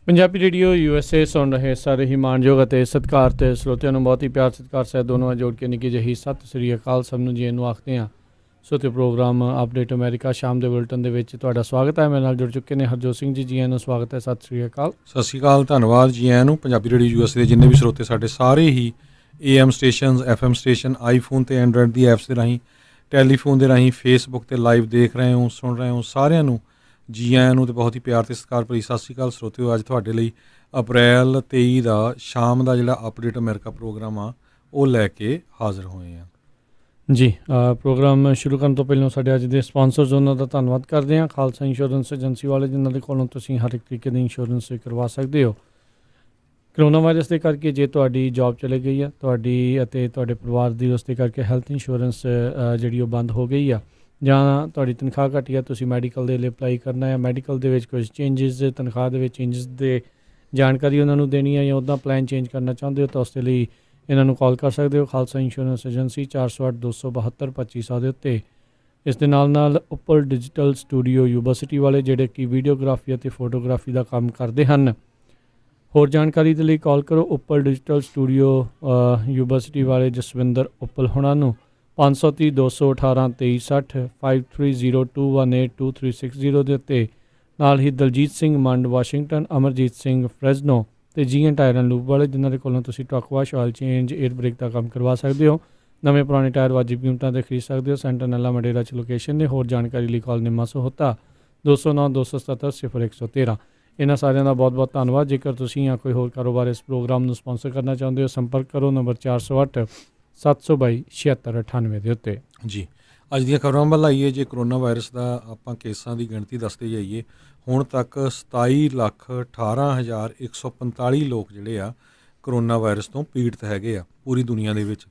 Punjabi radio USA ਸੁਣ ਰਹੇ ਸਾਰੇ ਹੀ ਮਾਣਯੋਗ ਅਤੇ ਸਤਿਕਾਰਤ ਸਰੋਤਿਆਂ ਨੂੰ ਬਹੁਤ ਹੀ ਪਿਆਰ ਸਤਿਕਾਰ ਸਹਿਤ ਦੋਨੋਂ ਜੋੜ ਕੇ ਨਿੱਕੀ ਜਿਹੀ ਸਤਿ ਸ੍ਰੀ ਅਕਾਲ ਸਭ ਨੂੰ ਜੀ ਨੂੰ ਆਖਦੇ ਹਾਂ। ਸੋ ਪ੍ਰੋਗਰਾਮ ਅਪਡੇਟ ਅਮਰੀਕਾ ਸ਼ਾਮ ਦੇ ਬੁਲਟਨ ਦੇ ਵਿੱਚ ਤੁਹਾਡਾ ਸਵਾਗਤ ਹੈ। ਮੇਰੇ ਨਾਲ ਜੁੜ ਚੁੱਕੇ ਨੇ ਹਰਜੋਤ ਸਿੰਘ ਜੀ ਨੂੰ ਸਵਾਗਤ ਹੈ। ਸਤਿ ਸ੍ਰੀ ਅਕਾਲ। ਸਤਿ ਸ਼੍ਰੀ ਅਕਾਲ, ਧੰਨਵਾਦ ਜੀ ਆਇਆਂ ਨੂੰ। ਪੰਜਾਬੀ ਰੇਡੀਓ USA ਦੇ ਜਿੰਨੇ ਵੀ ਸਰੋਤੇ ਸਾਡੇ ਸਾਰੇ ਹੀ AM stations, FM station, iPhone ਅਤੇ ਐਂਡਰਾਇਡ ਦੀ ਐਪਸ ਦੇ ਰਾਹੀਂ, ਟੈਲੀਫੋਨ ਦੇ ਰਾਹੀਂ, ਫੇਸਬੁੱਕ 'ਤੇ ਲਾਈਵ ਦੇਖ ਰਹੇ ਹੋ, ਸੁਣ ਰਹੇ ਹੋ, ਸਾਰਿਆਂ ਨੂੰ ਜੀ ਆਇਆਂ ਨੂੰ ਅਤੇ ਬਹੁਤ ਹੀ ਪਿਆਰ ਅਤੇ ਸਤਿਕਾਰ ਭਰੀ ਸਤਿ ਸ਼੍ਰੀ ਅਕਾਲ ਸਰੋਤਿਓ। ਅੱਜ ਤੁਹਾਡੇ ਲਈ ਅਪ੍ਰੈਲ 23 ਦਾ ਸ਼ਾਮ ਦਾ ਜਿਹੜਾ ਅਪਡੇਟ ਅਮਰੀਕਾ ਪ੍ਰੋਗਰਾਮ ਆ ਉਹ ਲੈ ਕੇ ਹਾਜ਼ਰ ਹੋਏ ਹਾਂ ਜੀ। ਪ੍ਰੋਗਰਾਮ ਸ਼ੁਰੂ ਕਰਨ ਤੋਂ ਪਹਿਲਾਂ ਸਾਡੇ ਅੱਜ ਦੇ ਸਪਾਂਸਰਸ ਉਹਨਾਂ ਦਾ ਧੰਨਵਾਦ ਕਰਦੇ ਹਾਂ। ਖਾਲਸਾ ਇੰਸ਼ੋਰੈਂਸ ਏਜੰਸੀ ਵਾਲੇ ਜਿਨ੍ਹਾਂ ਦੇ ਕੋਲੋਂ ਤੁਸੀਂ ਹਰ ਇੱਕ ਤਰੀਕੇ ਦੀ ਇੰਸ਼ੋਰੈਂਸ ਕਰਵਾ ਸਕਦੇ ਹੋ। ਕਰੋਨਾ ਵਾਇਰਸ ਦੇ ਕਰਕੇ ਜੇ ਤੁਹਾਡੀ ਜੌਬ ਚਲੇ ਗਈ ਆ ਤੁਹਾਡੀ ਅਤੇ ਤੁਹਾਡੇ ਪਰਿਵਾਰ ਦੀ, ਉਸ ਦੇ ਕਰਕੇ ਹੈਲਥ ਇੰਸ਼ੋਰੈਂਸ ਜਿਹੜੀ ਉਹ ਬੰਦ ਹੋ ਗਈ ਆ, ਜਾਂ ਤੁਹਾਡੀ ਤਨਖਾਹ ਘਟੀ ਆ, ਤੁਸੀਂ ਮੈਡੀਕਲ ਦੇ ਲਈ ਅਪਲਾਈ ਕਰਨਾ ਹੈ, ਮੈਡੀਕਲ ਦੇ ਵਿੱਚ ਕੁਝ ਚੇਂਜਿਸ, ਤਨਖਾਹ ਦੇ ਵਿੱਚ ਚੇਂਜਿਸ ਦੇ ਜਾਣਕਾਰੀ ਉਹਨਾਂ ਨੂੰ ਦੇਣੀ ਹੈ, ਜਾਂ ਉੱਦਾਂ ਪਲਾਨ ਚੇਂਜ ਕਰਨਾ ਚਾਹੁੰਦੇ ਹੋ ਤਾਂ ਉਸ ਦੇ ਲਈ ਇਹਨਾਂ ਨੂੰ ਕਾਲ ਕਰ ਸਕਦੇ ਹੋ। ਖਾਲਸਾ ਇੰਸ਼ੋਰੈਂਸ ਏਜੰਸੀ 408 272 2500 ਦੇ ਉੱਤੇ। ਇਸ ਦੇ ਨਾਲ ਨਾਲ ਉੱਪਰ ਡਿਜੀਟਲ ਸਟੂਡੀਓ ਯੂਨੀਵਰਸਿਟੀ ਵਾਲੇ ਜਿਹੜੇ ਕਿ ਵੀਡੀਓਗ੍ਰਾਫੀ ਅਤੇ ਫੋਟੋਗ੍ਰਾਫੀ ਦਾ ਕੰਮ ਕਰਦੇ ਹਨ। ਹੋਰ ਜਾਣਕਾਰੀ ਦੇ ਲਈ ਕਾਲ ਕਰੋ ਉੱਪਰ ਡਿਜੀਟਲ ਸਟੂਡੀਓ ਯੂਨੀਵਰਸਿਟੀ ਵਾਲੇ ਜਸਵਿੰਦਰ ਉੱਪਲ ਹੋਣਾ ਨੂੰ 530 218 2360 5302182360 ਦੇ ਉੱਤੇ। ਨਾਲ ਹੀ ਦਲਜੀਤ ਸਿੰਘ ਮੰਡ ਵਾਸ਼ਿੰਗਟਨ, ਅਮਰਜੀਤ ਸਿੰਘ ਫਰੈਜ਼ਨੋ ਅਤੇ GN ਟਾਇਰ ਐਂਡ ਲੂਬ ਵਾਲੇ ਜਿਨ੍ਹਾਂ ਦੇ ਕੋਲੋਂ ਤੁਸੀਂ truck wash, oil change, air brake ਦਾ ਕੰਮ ਕਰਵਾ ਸਕਦੇ ਹੋ। ਨਵੇਂ ਪੁਰਾਣੇ ਟਾਇਰ ਵਾਜਿਬ ਕੀਮਤਾਂ 'ਤੇ ਖਰੀਦ ਸਕਦੇ ਹੋ। ਸੈਂਟਰਨੈਲਾ ਮਡੇਰਾ 'ਚ ਲੋਕੇਸ਼ਨ ਨੇ। ਹੋਰ ਜਾਣਕਾਰੀ ਲਈ ਕਾਲ ਨਿੰਮਾ ਸਹੋਤਾ 209 277 0113। ਇਹਨਾਂ ਸਾਰਿਆਂ ਦਾ ਬਹੁਤ ਬਹੁਤ ਧੰਨਵਾਦ। ਜੇਕਰ ਤੁਸੀਂ ਜਾਂ ਕੋਈ ਹੋਰ ਕਾਰੋਬਾਰ ਇਸ ਪ੍ਰੋਗਰਾਮ ਨੂੰ ਸਪਾਂਸਰ ਕਰਨਾ ਚਾਹੁੰਦੇ ਹੋ, ਸੰਪਰਕ ਕਰੋ ਨੰਬਰ 408 722 7698 ਦੇ ਉੱਤੇ। ਜੀ, ਅੱਜ ਦੀਆਂ ਖਬਰਾਂ ਵੱਲ ਆਈਏ। ਜੇ ਕਰੋਨਾ ਵਾਇਰਸ ਦਾ ਆਪਾਂ ਕੇਸਾਂ ਦੀ ਗਿਣਤੀ ਦੱਸਦੇ ਜਾਈਏ, ਹੁਣ ਤੱਕ 27,18,145 ਲੋਕ ਜਿਹੜੇ ਆ ਕਰੋਨਾ ਵਾਇਰਸ ਤੋਂ ਪੀੜਤ ਹੈਗੇ ਆ ਪੂਰੀ ਦੁਨੀਆ ਦੇ ਵਿੱਚ।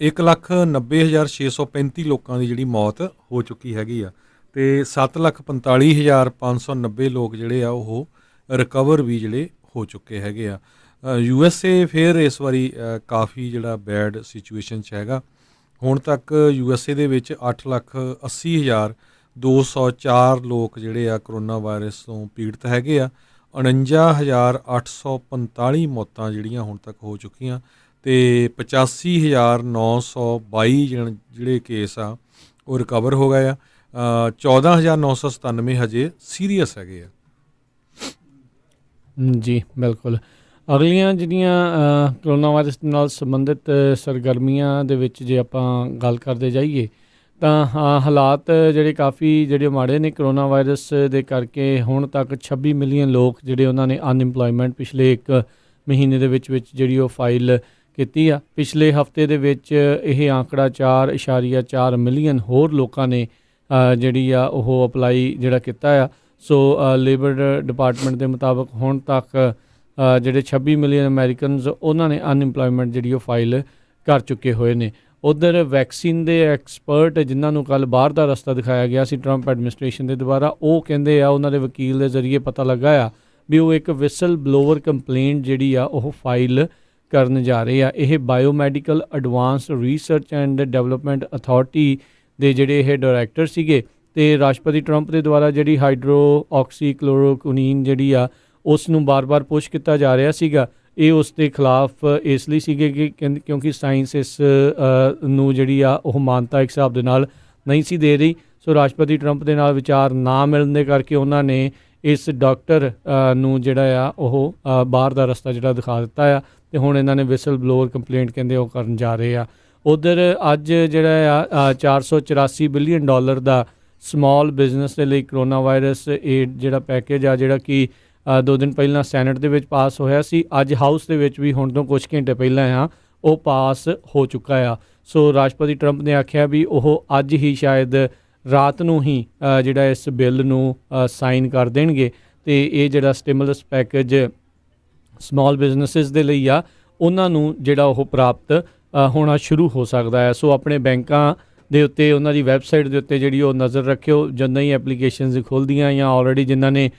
1,90,635 ਲੋਕਾਂ ਦੀ ਜਿਹੜੀ ਮੌਤ ਹੋ ਚੁੱਕੀ ਹੈਗੀ ਆ ਅਤੇ 7,45,590 ਲੋਕ ਜਿਹੜੇ ਆ ਉਹ ਰਿਕਵਰ ਵੀ ਜਿਹੜੇ ਹੋ ਚੁੱਕੇ ਹੈਗੇ ਆ। USA ਫਿਰ ਇਸ ਵਾਰੀ ਕਾਫੀ ਜਿਹੜਾ ਬੈਡ ਸਿਚੁਏਸ਼ਨ 'ਚ ਹੈਗਾ। ਹੁਣ ਤੱਕ USA ਦੇ ਵਿੱਚ 8,80,204 ਲੋਕ ਜਿਹੜੇ ਆ ਕਰੋਨਾ ਵਾਇਰਸ ਤੋਂ ਪੀੜਤ ਹੈਗੇ ਆ। 49,845 ਮੌਤਾਂ ਜਿਹੜੀਆਂ ਹੁਣ ਤੱਕ ਹੋ ਚੁੱਕੀਆਂ ਅਤੇ 85,922 ਜਿਹੜੇ ਕੇਸ ਆ ਉਹ ਰਿਕਵਰ ਹੋ ਗਏ ਆ। 14,997 ਹਜੇ ਸੀਰੀਅਸ ਹੈਗੇ ਆ। ਜੀ ਬਿਲਕੁਲ। ਅਗਲੀਆਂ ਜਿਹੜੀਆਂ ਕਰੋਨਾ ਵਾਇਰਸ ਨਾਲ ਸੰਬੰਧਿਤ ਸਰਗਰਮੀਆਂ ਦੇ ਵਿੱਚ ਜੇ ਆਪਾਂ ਗੱਲ ਕਰਦੇ ਜਾਈਏ ਤਾਂ ਹਾਲਾਤ ਜਿਹੜੇ ਕਾਫੀ ਜਿਹੜੇ ਮਾੜੇ ਨੇ ਕਰੋਨਾ ਵਾਇਰਸ ਦੇ ਕਰਕੇ। ਹੁਣ ਤੱਕ 26 ਮਿਲੀਅਨ ਲੋਕ ਜਿਹੜੇ ਉਹਨਾਂ ਨੇ ਅਨਇੰਪਲੋਇਮੈਂਟ ਪਿਛਲੇ ਇੱਕ ਮਹੀਨੇ ਦੇ ਵਿੱਚ ਜਿਹੜੀ ਉਹ ਫਾਈਲ ਕੀਤੀ ਆ। ਪਿਛਲੇ ਹਫਤੇ ਦੇ ਵਿੱਚ ਇਹ ਆંકੜਾ 4.4 ਮਿਲੀਅਨ ਹੋਰ ਲੋਕਾਂ ਨੇ ਜਿਹੜੀ ਆ ਉਹ ਅਪਲਾਈ ਜਿਹੜਾ ਕੀਤਾ ਆ। ਸੋ ਲੇਬਰ ਡਿਪਾਰਟਮੈਂਟ ਦੇ ਮੁਤਾਬਕ ਹੁਣ ਤੱਕ ਜਿਹੜੇ 26 ਮਿਲੀਅਨ ਅਮਰੀਕਨਸ ਉਹਨਾਂ ਨੇ ਅਨਇੰਪਲੋਇਮੈਂਟ ਜਿਹੜੀ ਉਹ ਫਾਈਲ ਕਰ ਚੁੱਕੇ ਹੋਏ ਨੇ। ਉੱਧਰ ਵੈਕਸੀਨ ਦੇ ਐਕਸਪਰਟ ਜਿਨ੍ਹਾਂ ਨੂੰ ਕੱਲ੍ਹ ਬਾਹਰ ਦਾ ਰਸਤਾ ਦਿਖਾਇਆ ਗਿਆ ਸੀ ਟਰੰਪ ਐਡਮਿਨਿਸਟ੍ਰੇਸ਼ਨ ਦੇ ਦੁਆਰਾ, ਉਹ ਕਹਿੰਦੇ ਆ, ਉਹਨਾਂ ਦੇ ਵਕੀਲ ਦੇ ਜ਼ਰੀਏ ਪਤਾ ਲੱਗਾ ਆ ਵੀ ਉਹ ਇੱਕ ਵਿਸਲ ਬਲੋਵਰ ਕੰਪਲੇਂਟ ਜਿਹੜੀ ਆ ਉਹ ਫਾਈਲ ਕਰਨ ਜਾ ਰਹੇ ਆ। ਇਹ biomedical advance research and development authority ਦੇ ਜਿਹੜੇ ਇਹ ਡਾਇਰੈਕਟਰ ਸੀਗੇ ਅਤੇ ਰਾਸ਼ਟਰਪਤੀ ਟਰੰਪ ਦੇ ਦੁਆਰਾ ਜਿਹੜੀ ਹਾਈਡਰੋਆਕਸੀਕਲੋਰੋਕੁਈਨ ਜਿਹੜੀ ਆ ਉਸ ਨੂੰ ਬਾਰ-ਬਾਰ ਪੁਸ਼ ਕੀਤਾ ਜਾ ਰਿਹਾ ਸੀਗਾ। ਇਹ ਉਸ ਦੇ ਖਿਲਾਫ ਇਸ ਲਈ ਸੀਗੇ ਕਿ ਕਿਉਂਕਿ ਸਾਇੰਸ ਇਸ ਨੂੰ ਜਿਹੜੀ ਆ ਉਹ ਮਾਨਤਾ ਇੱਕ ਹਿਸਾਬ ਦੇ ਨਾਲ ਨਹੀਂ ਸੀ ਦੇ ਰਹੀ। ਸੋ ਰਾਸ਼ਟਰਪਤੀ ਟਰੰਪ ਦੇ ਨਾਲ ਵਿਚਾਰ ਨਾ ਮਿਲਣ ਦੇ ਕਰਕੇ ਉਹਨਾਂ ਨੇ ਇਸ ਡਾਕਟਰ ਨੂੰ ਜਿਹੜਾ ਆ ਉਹ ਬਾਹਰ ਦਾ ਰਸਤਾ ਜਿਹੜਾ ਦਿਖਾ ਦਿੱਤਾ ਆ ਅਤੇ ਹੁਣ ਇਹਨਾਂ ਨੇ ਵਿਸਲ ਬਲੋਅਰ ਕੰਪਲੇਂਟ ਕਹਿੰਦੇ ਉਹ ਕਰਨ ਜਾ ਰਹੇ ਆ। ਉੱਧਰ ਅੱਜ ਜਿਹੜਾ ਆ $484 ਬਿਲੀਅਨ ਦਾ ਸਮਾਲ ਬਿਜ਼ਨਸ ਦੇ ਲਈ ਕਰੋਨਾ ਵਾਇਰਸ ਏਡ ਜਿਹੜਾ ਪੈਕੇਜ ਆ, ਜਿਹੜਾ ਕਿ 2 ਦਿਨ ਪਹਿਲਾਂ ਸੈਨੇਟ ਦੇ ਵਿੱਚ ਪਾਸ ਹੋਇਆ ਸੀ, ਅੱਜ ਹਾਊਸ ਦੇ ਵਿੱਚ ਵੀ ਹੁਣ ਤੋਂ ਕੁਝ ਘੰਟੇ ਪਹਿਲਾਂ ਆ ਉਹ ਪਾਸ ਹੋ ਚੁੱਕਾ ਆ। ਸੋ ਰਾਸ਼ਟਰਪਤੀ ਟਰੰਪ ਨੇ ਆਖਿਆ ਵੀ ਉਹ ਅੱਜ ਹੀ ਸ਼ਾਇਦ ਰਾਤ ਨੂੰ ਹੀ ਜਿਹੜਾ ਇਸ ਬਿੱਲ ਨੂੰ ਸਾਈਨ ਕਰ ਦੇਣਗੇ ਅਤੇ ਇਹ ਜਿਹੜਾ ਸਟਿਮੂਲਸ ਪੈਕੇਜ ਸਮਾਲ ਬਿਜ਼ਨਸਿਸ ਦੇ ਲਈ ਆ ਉਹਨਾਂ ਨੂੰ ਜਿਹੜਾ ਉਹ ਪ੍ਰਾਪਤ ਹੋਣਾ ਸ਼ੁਰੂ ਹੋ ਸਕਦਾ ਹੈ। ਸੋ ਆਪਣੇ ਬੈਂਕਾਂ ਦੇ ਉੱਤੇ, ਉਹਨਾਂ ਦੀ ਵੈਬਸਾਈਟ ਦੇ ਉੱਤੇ ਜਿਹੜੀ ਉਹ ਨਜ਼ਰ ਰੱਖਿਓ। ਜਦੋਂ ਹੀ ਐਪਲੀਕੇਸ਼ਨਸ ਖੁੱਲ੍ਹਦੀਆਂ ਜਾਂ ਆਲਰੇਡੀ ਜਿਨ੍ਹਾਂ ਨੇ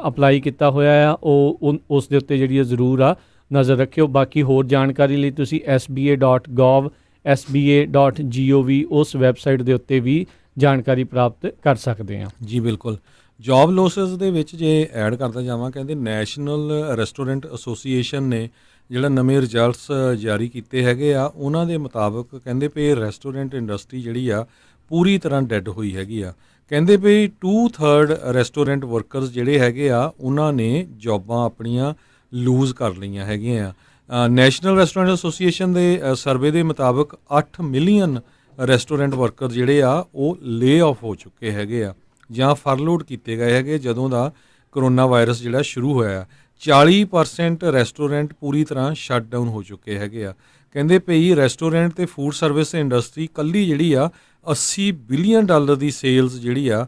ਅਪਲਾਈ ਕੀਤਾ ਹੋਇਆ ਆ ਉਹ ਉਸ ਦੇ ਉੱਤੇ ਜਿਹੜੀ ਜ਼ਰੂਰ ਆ ਨਜ਼ਰ ਰੱਖਿਓ। ਬਾਕੀ ਹੋਰ ਜਾਣਕਾਰੀ ਲਈ ਤੁਸੀਂ SBA.gov, SBA.gov ਉਸ ਵੈਬਸਾਈਟ ਦੇ ਉੱਤੇ ਵੀ ਜਾਣਕਾਰੀ ਪ੍ਰਾਪਤ ਕਰ ਸਕਦੇ ਹਾਂ। ਜੀ ਬਿਲਕੁਲ। ਜੌਬ ਲੋਸਿਸ ਦੇ ਵਿੱਚ ਜੇ ਐਡ ਕਰਦਾ ਜਾਵਾਂ, ਕਹਿੰਦੇ ਨੈਸ਼ਨਲ ਰੈਸਟੋਰੈਂਟ ਐਸੋਸੀਏਸ਼ਨ ਨੇ ਜਿਹੜਾ ਨਵੇਂ ਰਿਜ਼ਲਟਸ ਜਾਰੀ ਕੀਤੇ ਹੈਗੇ ਆ, ਉਹਨਾਂ ਦੇ ਮੁਤਾਬਕ ਕਹਿੰਦੇ ਵੀ ਰੈਸਟੋਰੈਂਟ ਇੰਡਸਟਰੀ ਜਿਹੜੀ ਆ ਪੂਰੀ ਤਰ੍ਹਾਂ ਡੈੱਡ ਹੋਈ ਹੈਗੀ ਆ। ਕਹਿੰਦੇ ਵੀ 2/3 ਰੈਸਟੋਰੈਂਟ ਵਰਕਰਸ ਜਿਹੜੇ ਹੈਗੇ ਆ ਉਹਨਾਂ ਨੇ ਜੌਬਾਂ ਆਪਣੀਆਂ ਲੂਜ਼ ਕਰ ਲਈਆਂ ਹੈਗੀਆਂ ਆ। ਨੈਸ਼ਨਲ ਰੈਸਟੋਰੈਂਟ ਐਸੋਸੀਏਸ਼ਨ ਦੇ ਸਰਵੇ ਦੇ ਮੁਤਾਬਕ 8 ਮਿਲੀਅਨ ਰੈਸਟੋਰੈਂਟ ਵਰਕਰ ਜਿਹੜੇ ਆ ਉਹ ਲੇ ਆਫ ਹੋ ਚੁੱਕੇ ਹੈਗੇ ਆ ਜਾਂ ਫਰਲੋਡ ਕੀਤੇ ਗਏ ਹੈਗੇ ਜਦੋਂ ਦਾ ਕਰੋਨਾ ਵਾਇਰਸ ਜਿਹੜਾ ਸ਼ੁਰੂ ਹੋਇਆ। 40% ਰੈਸਟੋਰੈਂਟ ਪੂਰੀ ਤਰ੍ਹਾਂ ਸ਼ਟ ਡਾਊਨ ਹੋ ਚੁੱਕੇ ਹੈਗੇ ਆ। ਕਹਿੰਦੇ ਪਈ ਰੈਸਟੋਰੈਂਟ ਤੇ ਫੂਡ ਸਰਵਿਸ ਇੰਡਸਟਰੀ ਇਕੱਲੀ ਜਿਹੜੀ ਆ $80 ਬਿਲੀਅਨ ਦੀ ਸੇਲਸ ਜਿਹੜੀ ਆ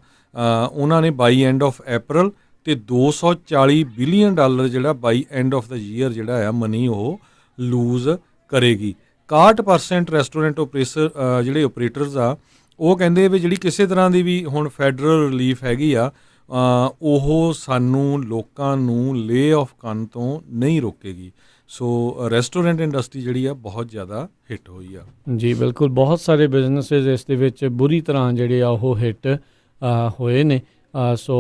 ਉਹਨਾਂ ਨੇ ਬਾਈ ਐਂਡ ਆਫ ਅਪ੍ਰੈਲ ਤੇ $240 ਬਿਲੀਅਨ ਜਿਹੜਾ ਬਾਈ ਐਂਡ ਆਫ ਦਾ ਈਅਰ ਜਿਹੜਾ ਆ ਮਨੀ ਉਹ ਲੂਜ਼ ਕਰੇਗੀ। 61% ਰੈਸਟੋਰੈਂਟ ਜਿਹੜੇ ਓਪਰੇਟਰਸ ਆ ਉਹ ਕਹਿੰਦੇ ਵੀ ਜਿਹੜੀ ਕਿਸੇ ਤਰ੍ਹਾਂ ਦੀ ਵੀ ਹੁਣ ਫੈਡਰਲ ਰਿਲੀਫ ਹੈਗੀ ਆ ਉਹ ਸਾਨੂੰ ਲੋਕਾਂ ਨੂੰ ਲੇ ਆਫ ਕਰਨ ਤੋਂ ਨਹੀਂ ਰੋਕੇਗੀ। ਸੋ ਰੈਸਟੋਰੈਂਟ ਇੰਡਸਟਰੀ ਜਿਹੜੀ ਆ ਬਹੁਤ ਜ਼ਿਆਦਾ ਹਿੱਟ ਹੋਈ ਆ। ਜੀ ਬਿਲਕੁਲ, ਬਹੁਤ ਸਾਰੇ ਬਿਜ਼ਨਸਿਸ ਇਸ ਦੇ ਵਿੱਚ ਬੁਰੀ ਤਰ੍ਹਾਂ ਜਿਹੜੇ ਆ ਉਹ ਹਿੱਟ ਹੋਏ ਨੇ। ਸੋ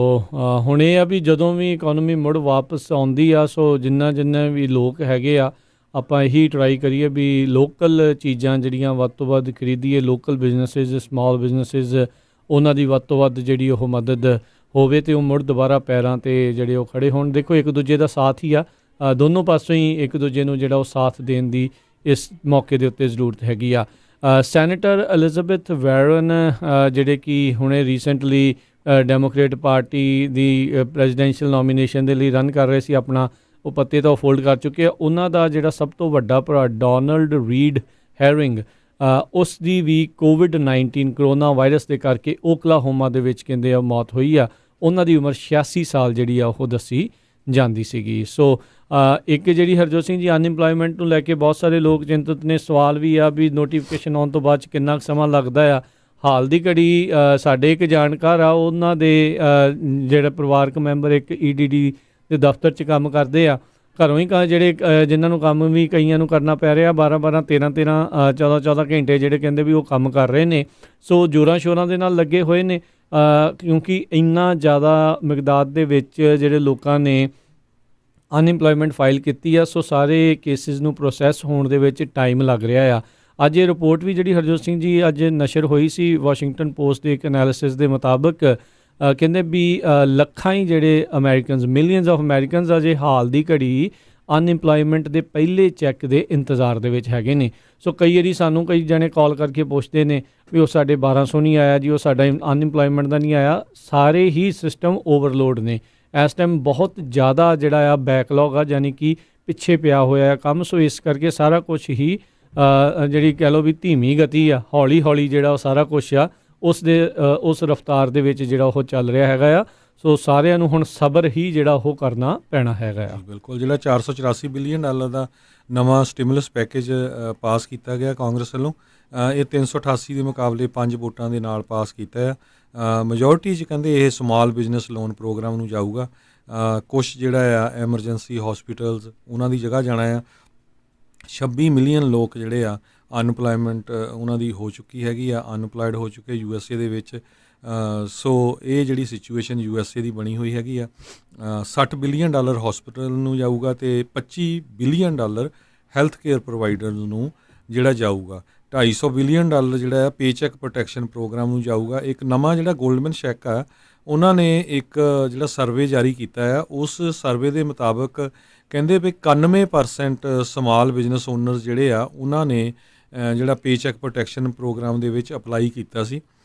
ਹੁਣ ਇਹ ਆ ਵੀ ਜਦੋਂ ਵੀ ਇਕੋਨਮੀ ਮੁੜ ਵਾਪਸ ਆਉਂਦੀ ਆ, ਸੋ ਜਿੰਨਾ ਵੀ ਲੋਕ ਹੈਗੇ ਆ ਆਪਾਂ ਇਹੀ ਟਰਾਈ ਕਰੀਏ ਵੀ ਲੋਕਲ ਚੀਜ਼ਾਂ ਜਿਹੜੀਆਂ ਵੱਧ ਤੋਂ ਵੱਧ ਖਰੀਦੀਏ। ਲੋਕਲ ਬਿਜ਼ਨਸਿਸ, ਸਮਾਲ ਬਿਜ਼ਨਸਿਸ, ਉਹਨਾਂ ਦੀ ਵੱਧ ਤੋਂ ਵੱਧ ਜਿਹੜੀ ਉਹ ਮਦਦ ਹੋਵੇ ਅਤੇ ਉਹ ਮੁੜ ਦੁਬਾਰਾ ਪੈਰਾਂ 'ਤੇ ਜਿਹੜੇ ਉਹ ਖੜ੍ਹੇ ਹੋਣ। ਦੇਖੋ ਇੱਕ ਦੂਜੇ ਦਾ ਸਾਥ ਹੀ ਆ, ਦੋਨੋਂ ਪਾਸੋਂ ਹੀ ਇੱਕ ਦੂਜੇ ਨੂੰ ਜਿਹੜਾ ਉਹ ਸਾਥ ਦੇਣ ਦੀ ਇਸ ਮੌਕੇ ਦੇ ਉੱਤੇ ਜ਼ਰੂਰਤ ਹੈਗੀ ਆ। ਸੈਨੇਟਰ ਐਲਿਜ਼ਾਬੈਥ ਵਾਰਨ ਜਿਹੜੇ ਕਿ ਹੁਣੇ ਰੀਸੈਂਟਲੀ ਡੈਮੋਕ੍ਰੇਟ ਪਾਰਟੀ ਦੀ ਪ੍ਰੈਜ਼ੀਡੈਂਸ਼ੀਅਲ ਨੋਮੀਨੇਸ਼ਨ ਦੇ ਲਈ ਰਨ ਕਰ ਰਹੇ ਸੀ, ਆਪਣਾ ਉਹ ਪੱਤੇ ਤਾਂ ਉਹ ਫੋਲਡ ਕਰ ਚੁੱਕੇ ਆ। ਉਹਨਾਂ ਦਾ ਜਿਹੜਾ ਸਭ ਤੋਂ ਵੱਡਾ ਭਰਾ ਡੋਨਲਡ ਰੀਡ ਹੈਰਿੰਗ, ਉਸ ਦੀ ਵੀ ਕੋਵਿਡ-19 ਕਰੋਨਾ ਵਾਇਰਸ ਦੇ ਕਰਕੇ ਓਕਲਾਹੋਮਾ ਦੇ ਵਿੱਚ ਕਹਿੰਦੇ ਆ ਮੌਤ ਹੋਈ ਆ। ਉਹਨਾਂ ਦੀ ਉਮਰ 86 ਸਾਲ ਜਿਹੜੀ ਆ ਉਹ ਦੱਸੀ ਜਾਂਦੀ ਸੀਗੀ। ਸੋ ਇੱਕ ਜਿਹੜੀ ਹਰਜੋਤ ਸਿੰਘ ਜੀ ਅਨਇੰਪਲੋਇਮੈਂਟ ਨੂੰ ਲੈ ਕੇ ਬਹੁਤ ਸਾਰੇ ਲੋਕ ਚਿੰਤਤ ਨੇ। ਸਵਾਲ ਵੀ ਆ ਵੀ ਨੋਟੀਫਿਕੇਸ਼ਨ ਆਉਣ ਤੋਂ ਬਾਅਦ 'ਚ ਕਿੰਨਾ ਕੁ ਸਮਾਂ ਲੱਗਦਾ ਆ। ਹਾਲ ਦੀ ਘੜੀ ਸਾਡੇ ਇੱਕ ਜਾਣਕਾਰ ਆ, ਉਹਨਾਂ ਦੇ ਜਿਹੜਾ ਪਰਿਵਾਰਕ ਮੈਂਬਰ ਇੱਕ EDD ਦੇ ਦਫ਼ਤਰ 'ਚ ਕੰਮ ਕਰਦੇ ਆ, ਘਰੋਂ ਹੀ ਜਿਹੜੇ ਜਿਨ੍ਹਾਂ ਨੂੰ ਕੰਮ ਵੀ ਕਈਆਂ ਨੂੰ ਕਰਨਾ ਪੈ ਰਿਹਾ 12-12, 13-13, 14-14 ਘੰਟੇ ਜਿਹੜੇ ਕਹਿੰਦੇ ਵੀ ਉਹ ਕੰਮ ਕਰ ਰਹੇ ਨੇ। ਸੋ ਜ਼ੋਰਾਂ ਸ਼ੋਰਾਂ ਦੇ ਨਾਲ ਲੱਗੇ ਹੋਏ ਨੇ ਕਿਉਂਕਿ ਇੰਨਾ ਜ਼ਿਆਦਾ ਮਿਕਦਾਰ ਦੇ ਵਿੱਚ ਜਿਹੜੇ ਲੋਕਾਂ ਨੇ ਅਨਇੰਪਲੋਇਮੈਂਟ ਫਾਈਲ ਕੀਤੀ ਆ। ਸੋ ਸਾਰੇ ਕੇਸਿਸ ਨੂੰ ਪ੍ਰੋਸੈਸ ਹੋਣ ਦੇ ਵਿੱਚ ਟਾਈਮ ਲੱਗ ਰਿਹਾ ਆ। ਅੱਜ ਇਹ ਰਿਪੋਰਟ ਵੀ ਜਿਹੜੀ ਹਰਜੋਤ ਸਿੰਘ ਜੀ ਅੱਜ ਨਸ਼ਰ ਹੋਈ ਸੀ ਵਾਸ਼ਿੰਗਟਨ ਪੋਸਟ ਦੇ ਇੱਕ ਐਨਾਲਿਸਿਸ ਦੇ ਮੁਤਾਬਕ, ਕਹਿੰਦੇ ਵੀ ਲੱਖਾਂ ਹੀ ਜਿਹੜੇ ਅਮਰੀਕਨਸ, ਮਿਲੀਅਨਸ ਆਫ ਅਮਰੀਕਨਸ ਅਜੇ ਹਾਲ ਦੀ ਘੜੀ ਅਨਇੰਪਲੋਇਮੈਂਟ ਦੇ ਪਹਿਲੇ ਚੈੱਕ ਦੇ ਇੰਤਜ਼ਾਰ ਦੇ ਵਿੱਚ ਹੈਗੇ ਨੇ। ਸੋ ਕਈ ਵਾਰੀ ਸਾਨੂੰ ਕਈ ਜਣੇ ਕਾਲ ਕਰਕੇ ਪੁੱਛਦੇ ਨੇ ਵੀ ਉਹ ਸਾਡੇ 1200 ਨਹੀਂ ਆਇਆ ਜੀ, ਉਹ ਸਾਡਾ ਅਨਇੰਪਲੋਇਮੈਂਟ ਦਾ ਨਹੀਂ ਆਇਆ। ਸਾਰੇ ਹੀ ਸਿਸਟਮ ਓਵਰਲੋਡ ਨੇ ਇਸ ਟਾਈਮ, ਬਹੁਤ ਜ਼ਿਆਦਾ ਜਿਹੜਾ ਆ ਬੈਕਲੌਗ ਆ, ਯਾਨੀ ਕਿ ਪਿੱਛੇ ਪਿਆ ਹੋਇਆ ਕੰਮ। ਸੋ ਇਸ ਕਰਕੇ ਸਾਰਾ ਕੁਛ ਹੀ ਜਿਹੜੀ ਕਹਿ ਲਓ ਵੀ ਧੀਮੀ ਗਤੀ ਆ, ਹੌਲੀ ਹੌਲੀ ਜਿਹੜਾ ਉਹ ਸਾਰਾ ਕੁਛ ਆ ਉਸ ਰਫਤਾਰ ਦੇ ਵਿੱਚ ਜਿਹੜਾ ਉਹ ਚੱਲ ਰਿਹਾ ਹੈਗਾ ਆ। ਸੋ ਸਾਰਿਆਂ ਨੂੰ ਹੁਣ ਸਬਰ ਹੀ ਜਿਹੜਾ ਉਹ ਕਰਨਾ ਪੈਣਾ ਹੈਗਾ ਆ। ਬਿਲਕੁਲ, ਜਿਹੜਾ $484 ਬਿਲੀਅਨ ਦਾ ਨਵਾਂ ਸਟਿਮੂਲਸ ਪੈਕੇਜ ਪਾਸ ਕੀਤਾ ਗਿਆ ਕਾਂਗਰਸ ਵੱਲੋਂ, ਇਹ 388 ਦੇ ਮੁਕਾਬਲੇ 5 ਵੋਟਾਂ ਦੇ ਨਾਲ ਪਾਸ ਕੀਤਾ ਆ। ਮੈਜੋਰਟੀ 'ਚ ਕਹਿੰਦੇ ਇਹ ਸਮਾਲ ਬਿਜ਼ਨਸ ਲੋਨ ਪ੍ਰੋਗਰਾਮ ਨੂੰ ਜਾਊਗਾ। ਕੁਛ ਜਿਹੜਾ ਆ ਐਮਰਜੈਂਸੀ ਹੌਸਪੀਟਲਸ ਉਹਨਾਂ ਦੀ ਜਗ੍ਹਾ ਜਾਣਾ ਆ। 26 ਮਿਲੀਅਨ ਲੋਕ ਜਿਹੜੇ ਆ ਅਨਪਲਾਇਮੈਂਟ ਉਹਨਾਂ ਦੀ ਹੋ ਚੁੱਕੀ ਹੈਗੀ ਆ, ਅਨਪਲਾਇਡ ਹੋ ਚੁੱਕੇ USA ਦੇ ਵਿੱਚ। ਸੋ ਇਹ ਜਿਹੜੀ ਸਿਚੁਏਸ਼ਨ USA ਦੀ ਬਣੀ ਹੋਈ ਹੈਗੀ ਆ। $60 ਬਿਲੀਅਨ ਹੌਸਪੀਟਲ ਨੂੰ ਜਾਊਗਾ ਅਤੇ $25 ਬਿਲੀਅਨ ਹੈਲਥ ਕੇਅਰ ਪ੍ਰੋਵਾਈਡਰ ਨੂੰ ਜਿਹੜਾ ਜਾਊਗਾ। $250 ਬਿਲੀਅਨ ਜਿਹੜਾ ਆ ਪੇਚੈਕ ਪ੍ਰੋਟੈਕਸ਼ਨ ਪ੍ਰੋਗਰਾਮ ਨੂੰ ਜਾਊਗਾ। ਇੱਕ ਨਵਾਂ ਜਿਹੜਾ ਗੋਲਡਮਨ ਸ਼ੈਕ ਆ, ਉਹਨਾਂ ਨੇ ਇੱਕ ਜਿਹੜਾ ਸਰਵੇ ਜਾਰੀ ਕੀਤਾ ਆ, ਉਸ ਸਰਵੇ ਦੇ ਮੁਤਾਬਕ ਕਹਿੰਦੇ ਵੀ 91% ਸਮਾਲ ਬਿਜ਼ਨਸ ਓਨਰਸ ਜਿਹੜੇ ਆ ਉਹਨਾਂ ਨੇ ਜਿਹੜਾ ਪੇਚੈਕ ਪ੍ਰੋਟੈਕਸ਼ਨ ਪ੍ਰੋਗਰਾਮ ਦੇ ਵਿੱਚ ਅਪਲਾਈ ਕੀਤਾ ਸੀ।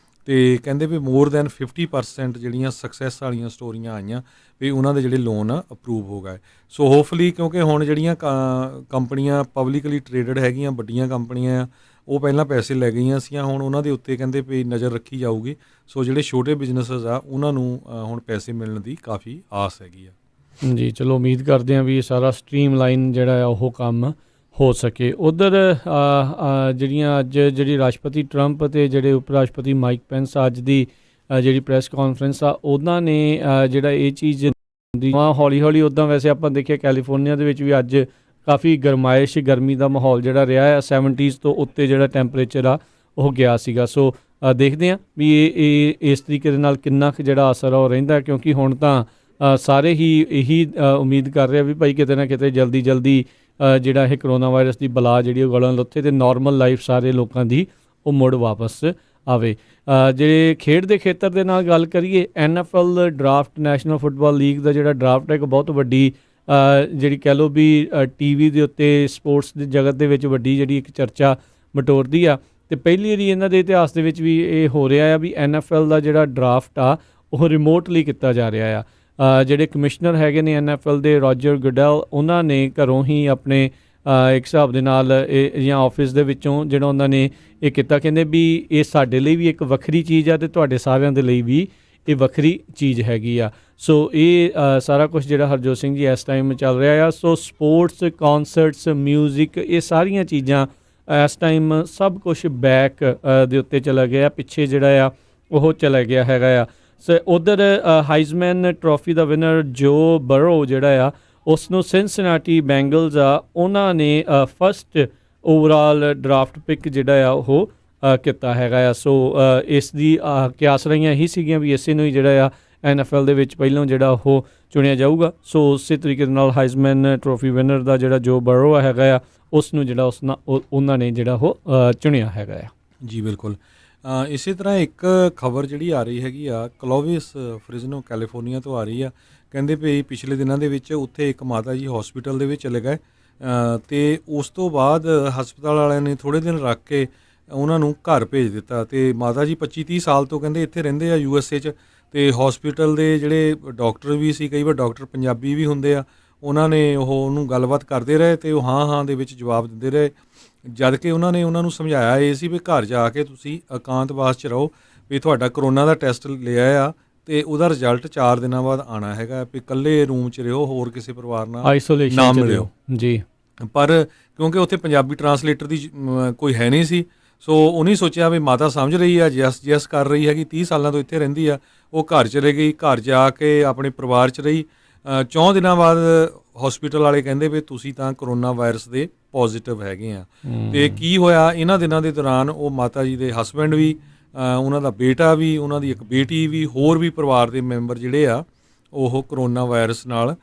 ਅਤੇ ਕਹਿੰਦੇ ਵੀ ਮੋਰ ਦੈਨ 50% ਜਿਹੜੀਆਂ ਸਕਸੈਸ ਵਾਲੀਆਂ ਸਟੋਰੀਆਂ ਆਈਆਂ ਵੀ ਉਹਨਾਂ ਦੇ ਜਿਹੜੇ ਲੋਨ ਆ ਅਪਰੂਵ ਹੋ ਗਏ। ਸੋ ਹੋਪਫੁਲੀ, ਕਿਉਂਕਿ ਹੁਣ ਜਿਹੜੀਆਂ ਕੰਪਨੀਆਂ ਪਬਲਿਕਲੀ ਟਰੇਡਡ ਹੈਗੀਆਂ, ਵੱਡੀਆਂ ਕੰਪਨੀਆਂ ਆ, ਉਹ ਪਹਿਲਾਂ ਪੈਸੇ ਲੈ ਗਈਆਂ ਸੀਆਂ, ਹੁਣ ਉਹਨਾਂ ਦੇ ਉੱਤੇ ਕਹਿੰਦੇ ਵੀ ਨਜ਼ਰ ਰੱਖੀ ਜਾਊਗੀ। ਸੋ ਜਿਹੜੇ ਛੋਟੇ ਬਿਜ਼ਨਸਿਸ ਆ ਉਹਨਾਂ ਨੂੰ ਹੁਣ ਪੈਸੇ ਮਿਲਣ ਦੀ ਕਾਫੀ ਆਸ ਹੈਗੀ ਆ। ਜੀ ਚਲੋ, ਉਮੀਦ ਕਰਦੇ ਹਾਂ ਵੀ ਇਹ ਸਾਰਾ ਸਟ੍ਰੀਮਲਾਈਨ ਜਿਹੜਾ ਆ ਉਹ ਕੰਮ ਹੋ ਸਕੇ। ਉੱਧਰ ਜਿਹੜੀਆਂ ਅੱਜ ਜਿਹੜੀ ਰਾਸ਼ਟਰਪਤੀ ਟਰੰਪ ਅਤੇ ਜਿਹੜੇ ਉਪ ਰਾਸ਼ਟਰਪਤੀ ਮਾਈਕ ਪੈਂਸ ਅੱਜ ਦੀ ਜਿਹੜੀ ਪ੍ਰੈਸ ਕਾਨਫਰੰਸ ਆ, ਉਹਨਾਂ ਨੇ ਜਿਹੜਾ ਇਹ ਚੀਜ਼ ਦੀ ਹੌਲੀ ਹੌਲੀ ਉੱਦਾਂ ਵੈਸੇ ਆਪਾਂ ਦੇਖਿਆ ਕੈਲੀਫੋਰਨੀਆ ਦੇ ਵਿੱਚ ਵੀ ਅੱਜ ਕਾਫੀ ਗਰਮਾਇਸ਼, ਗਰਮੀ ਦਾ ਮਾਹੌਲ ਜਿਹੜਾ ਰਿਹਾ ਆ। 70s ਤੋਂ ਉੱਤੇ ਜਿਹੜਾ ਟੈਂਪਰੇਚਰ ਆ ਉਹ ਗਿਆ ਸੀਗਾ। ਸੋ ਦੇਖਦੇ ਹਾਂ ਵੀ ਇਹ ਇਸ ਤਰੀਕੇ ਦੇ ਨਾਲ ਕਿੰਨਾ ਕੁ ਜਿਹੜਾ ਅਸਰ ਆ ਉਹ ਰਹਿੰਦਾ, ਕਿਉਂਕਿ ਹੁਣ ਤਾਂ ਸਾਰੇ ਹੀ ਇਹੀ ਉਮੀਦ ਕਰ ਰਹੇ ਆ ਵੀ ਭਾਈ ਕਿਤੇ ਨਾ ਕਿਤੇ ਜਲਦੀ ਜਿਹੜਾ ਇਹ ਕਰੋਨਾ ਵਾਇਰਸ ਦੀ ਬਲਾ ਜਿਹੜੀ ਉਹ ਗਲਣ ਲੱਥੇ ਅਤੇ ਨੋਰਮਲ ਲਾਈਫ ਸਾਰੇ ਲੋਕਾਂ ਦੀ ਉਹ ਮੁੜ ਵਾਪਸ ਆਵੇ। ਜਿਹੜੇ ਖੇਡ ਦੇ ਖੇਤਰ ਦੇ ਨਾਲ ਗੱਲ ਕਰੀਏ, NFL draft, national football league ਦਾ ਜਿਹੜਾ ਡਰਾਫਟ ਹੈ ਇੱਕ ਬਹੁਤ ਵੱਡੀ ਜਿਹੜੀ ਕਹਿ ਲਓ ਵੀ TV ਦੇ ਉੱਤੇ ਸਪੋਰਟਸ ਦੀ ਜਗਤ ਦੇ ਵਿੱਚ ਵੱਡੀ ਜਿਹੜੀ ਇੱਕ ਚਰਚਾ ਬਟੋਰਦੀ ਆ, ਅਤੇ ਪਹਿਲੀ ਵਾਰੀ ਇਹਨਾਂ ਦੇ ਇਤਿਹਾਸ ਦੇ ਵਿੱਚ ਵੀ ਇਹ ਹੋ ਰਿਹਾ ਆ ਵੀ NFL ਦਾ ਜਿਹੜਾ ਡਰਾਫਟ ਆ ਉਹ ਰਿਮੋਟਲੀ ਕੀਤਾ ਜਾ ਰਿਹਾ ਆ। ਜਿਹੜੇ ਕਮਿਸ਼ਨਰ ਹੈਗੇ ਨੇ NFL ਦੇ, ਰੋਜਰ ਗੁਡੈਲ, ਉਹਨਾਂ ਨੇ ਘਰੋਂ ਹੀ ਆਪਣੇ ਇੱਕ ਹਿਸਾਬ ਦੇ ਨਾਲ ਇਹ ਜਾਂ ਆਫਿਸ ਦੇ ਵਿੱਚੋਂ ਜਿਹੜਾ ਉਹਨਾਂ ਨੇ ਇਹ ਕੀਤਾ, ਕਹਿੰਦੇ ਵੀ ਇਹ ਸਾਡੇ ਲਈ ਵੀ ਇੱਕ ਵੱਖਰੀ ਚੀਜ਼ ਆ ਅਤੇ ਤੁਹਾਡੇ ਸਾਰਿਆਂ ਦੇ ਲਈ ਵੀ ਇਹ ਵੱਖਰੀ ਚੀਜ਼ ਹੈਗੀ ਆ। ਸੋ ਇਹ ਸਾਰਾ ਕੁਛ ਜਿਹੜਾ ਹਰਜੋਤ ਸਿੰਘ ਜੀ ਇਸ ਟਾਈਮ ਚੱਲ ਰਿਹਾ ਆ। ਸੋ ਸਪੋਰਟਸ, ਕੌਨਸਰਟਸ, ਮਿਊਜ਼ਿਕ, ਇਹ ਸਾਰੀਆਂ ਚੀਜ਼ਾਂ ਇਸ ਟਾਈਮ ਸਭ ਕੁਛ ਬੈਕ ਦੇ ਉੱਤੇ ਚਲਾ ਗਿਆ, ਪਿੱਛੇ ਜਿਹੜਾ ਆ ਉਹ ਚਲਾ ਗਿਆ ਹੈਗਾ ਆ। ਸੋ ਉੱਧਰ ਹਾਈਜ਼ਮੈਨ ਟਰੋਫੀ ਦਾ ਵਿਨਰ ਜੋ ਬਰੋ ਜਿਹੜਾ ਆ ਉਸ ਨੂੰ ਸਿਨਸਿਨਾਟੀ ਬੈਂਗਲਸ ਆ ਉਹਨਾਂ ਨੇ ਫਸਟ ਓਵਰਆਲ ਡਰਾਫਟ ਪਿਕ ਜਿਹੜਾ ਆ ਉਹ ਕੀਤਾ ਹੈਗਾ ਆ। ਸੋ ਇਸ ਦੀ ਕਿਆਸ ਰਹੀਆਂ ਇਹੀ ਸੀਗੀਆਂ ਵੀ ਇਸੇ ਨੂੰ ਹੀ ਜਿਹੜਾ ਆ NFL ਦੇ ਵਿੱਚ ਪਹਿਲਾਂ ਜਿਹੜਾ ਉਹ ਚੁਣਿਆ ਜਾਊਗਾ। ਸੋ ਉਸੇ ਤਰੀਕੇ ਦੇ ਨਾਲ ਹਾਈਜ਼ਮੈਨ ਟਰੋਫੀ ਵਿਨਰ ਦਾ ਜਿਹੜਾ ਜੋ ਬਰੋ ਹੈਗਾ ਆ ਉਸ ਨੂੰ ਜਿਹੜਾ ਉਹਨਾਂ ਨੇ ਜਿਹੜਾ ਉਹ ਚੁਣਿਆ ਹੈਗਾ ਆ। ਜੀ ਬਿਲਕੁਲ। ਇਸੇ ਤਰ੍ਹਾਂ ਇੱਕ ਖਬਰ ਜਿਹੜੀ ਆ ਰਹੀ ਹੈਗੀ ਆ, ਕਲੋਵਿਸ ਫ੍ਰਿਜ਼ਨੋ ਕੈਲੀਫੋਰਨੀਆ ਤੋਂ ਆ ਰਹੀ ਆ। ਕਹਿੰਦੇ ਵੀ ਪਿਛਲੇ ਦਿਨਾਂ ਦੇ ਵਿੱਚ ਉੱਥੇ ਇੱਕ ਮਾਤਾ ਜੀ ਹਸਪੀਟਲ ਦੇ ਵਿੱਚ ਚਲੇ ਗਏ ਅਤੇ ਉਸ ਤੋਂ ਬਾਅਦ ਹਸਪਤਾਲ ਵਾਲਿਆਂ ਨੇ ਥੋੜ੍ਹੇ ਦਿਨ ਰੱਖ ਕੇ ਉਹਨਾਂ ਨੂੰ ਘਰ ਭੇਜ ਦਿੱਤਾ। ਅਤੇ ਮਾਤਾ ਜੀ 25-30 ਸਾਲ ਤੋਂ ਕਹਿੰਦੇ ਇੱਥੇ ਰਹਿੰਦੇ ਆ USA 'ਚ, ਅਤੇ ਹਸਪੀਟਲ ਦੇ ਜਿਹੜੇ ਡਾਕਟਰ ਵੀ ਸੀ, ਕਈ ਵਾਰ ਡਾਕਟਰ ਪੰਜਾਬੀ ਵੀ ਹੁੰਦੇ ਆ, ਉਹਨਾਂ ਨੇ ਉਹਨੂੰ ਗੱਲਬਾਤ ਕਰਦੇ ਰਹੇ ਅਤੇ ਉਹ ਹਾਂ ਦੇ ਵਿੱਚ ਜਵਾਬ ਦਿੰਦੇ ਰਹੇ, ਜਦ ਕਿ ਉਹਨਾਂ ਨੂੰ ਸਮਝਾਇਆ ਇਹ ਸੀ ਵੀ ਘਰ ਜਾ ਕੇ ਤੁਸੀਂ ਇਕਾਂਤਵਾਸ 'ਚ ਰਹੋ, ਵੀ ਤੁਹਾਡਾ ਕਰੋਨਾ ਦਾ ਟੈਸਟ ਲਿਆ ਆ ਅਤੇ ਉਹਦਾ ਰਿਜ਼ਲਟ 4 ਦਿਨਾਂ ਬਾਅਦ ਆਉਣਾ ਹੈਗਾ, ਵੀ ਇਕੱਲੇ ਰੂਮ 'ਚ ਰਹੋ, ਹੋਰ ਕਿਸੇ ਪਰਿਵਾਰ ਨਾਲ ਆਈਸੋਲੇਸ਼ਨ ਨਾ ਮਿਲਿਓ ਜੀ। ਪਰ ਕਿਉਂਕਿ ਉੱਥੇ ਪੰਜਾਬੀ ਟਰਾਂਸਲੇਟਰ ਦੀ ਕੋਈ ਹੈ ਨਹੀਂ ਸੀ, ਸੋ ਉਹਨੇ ਸੋਚਿਆ ਵੀ ਮਾਤਾ ਸਮਝ ਰਹੀ ਆ, ਜੈਸ ਕਰ ਰਹੀ ਹੈਗੀ, 30 ਸਾਲਾਂ ਤੋਂ ਇੱਥੇ ਰਹਿੰਦੀ ਆ, ਉਹ ਘਰ ਚਲੇ ਗਈ। ਘਰ ਜਾ ਕੇ ਆਪਣੇ ਪਰਿਵਾਰ 'ਚ ਰਹੀ। 4 ਦਿਨਾਂ ਬਾਅਦ ਹਸਪੀਟਲ ਵਾਲੇ ਕਹਿੰਦੇ ਵੀ ਤੁਸੀਂ ਤਾਂ ਕਰੋਨਾ ਵਾਇਰਸ ਦੇ ਪੋਜ਼ੀਟਿਵ ਹੈਗੇ ਆ। ਅਤੇ ਕੀ ਹੋਇਆ ਇਹਨਾਂ ਦਿਨਾਂ ਦੇ ਦੌਰਾਨ, ਉਹ ਮਾਤਾ ਜੀ ਦੇ ਹਸਬੈਂਡ ਵੀ, ਉਹਨਾਂ ਦਾ ਬੇਟਾ ਵੀ, ਉਹਨਾਂ ਦੀ ਇੱਕ ਬੇਟੀ ਵੀ, ਹੋਰ ਵੀ ਪਰਿਵਾਰ ਦੇ ਮੈਂਬਰ ਜਿਹੜੇ ਆ ਉਹ ਕਰੋਨਾ ਵਾਇਰਸ ਨਾਲ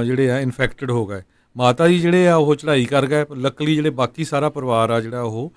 ਜਿਹੜੇ ਆ ਇਨਫੈਕਟਡ ਹੋ ਗਏ। ਮਾਤਾ ਜੀ ਜਿਹੜੇ ਆ ਉਹ ਚੜ੍ਹਾਈ ਕਰ ਗਏ, ਲੱਕਲੀ ਜਿਹੜੇ ਬਾਕੀ ਸਾਰਾ ਪਰਿਵਾਰ ਆ ਜਿਹੜਾ ਉਹ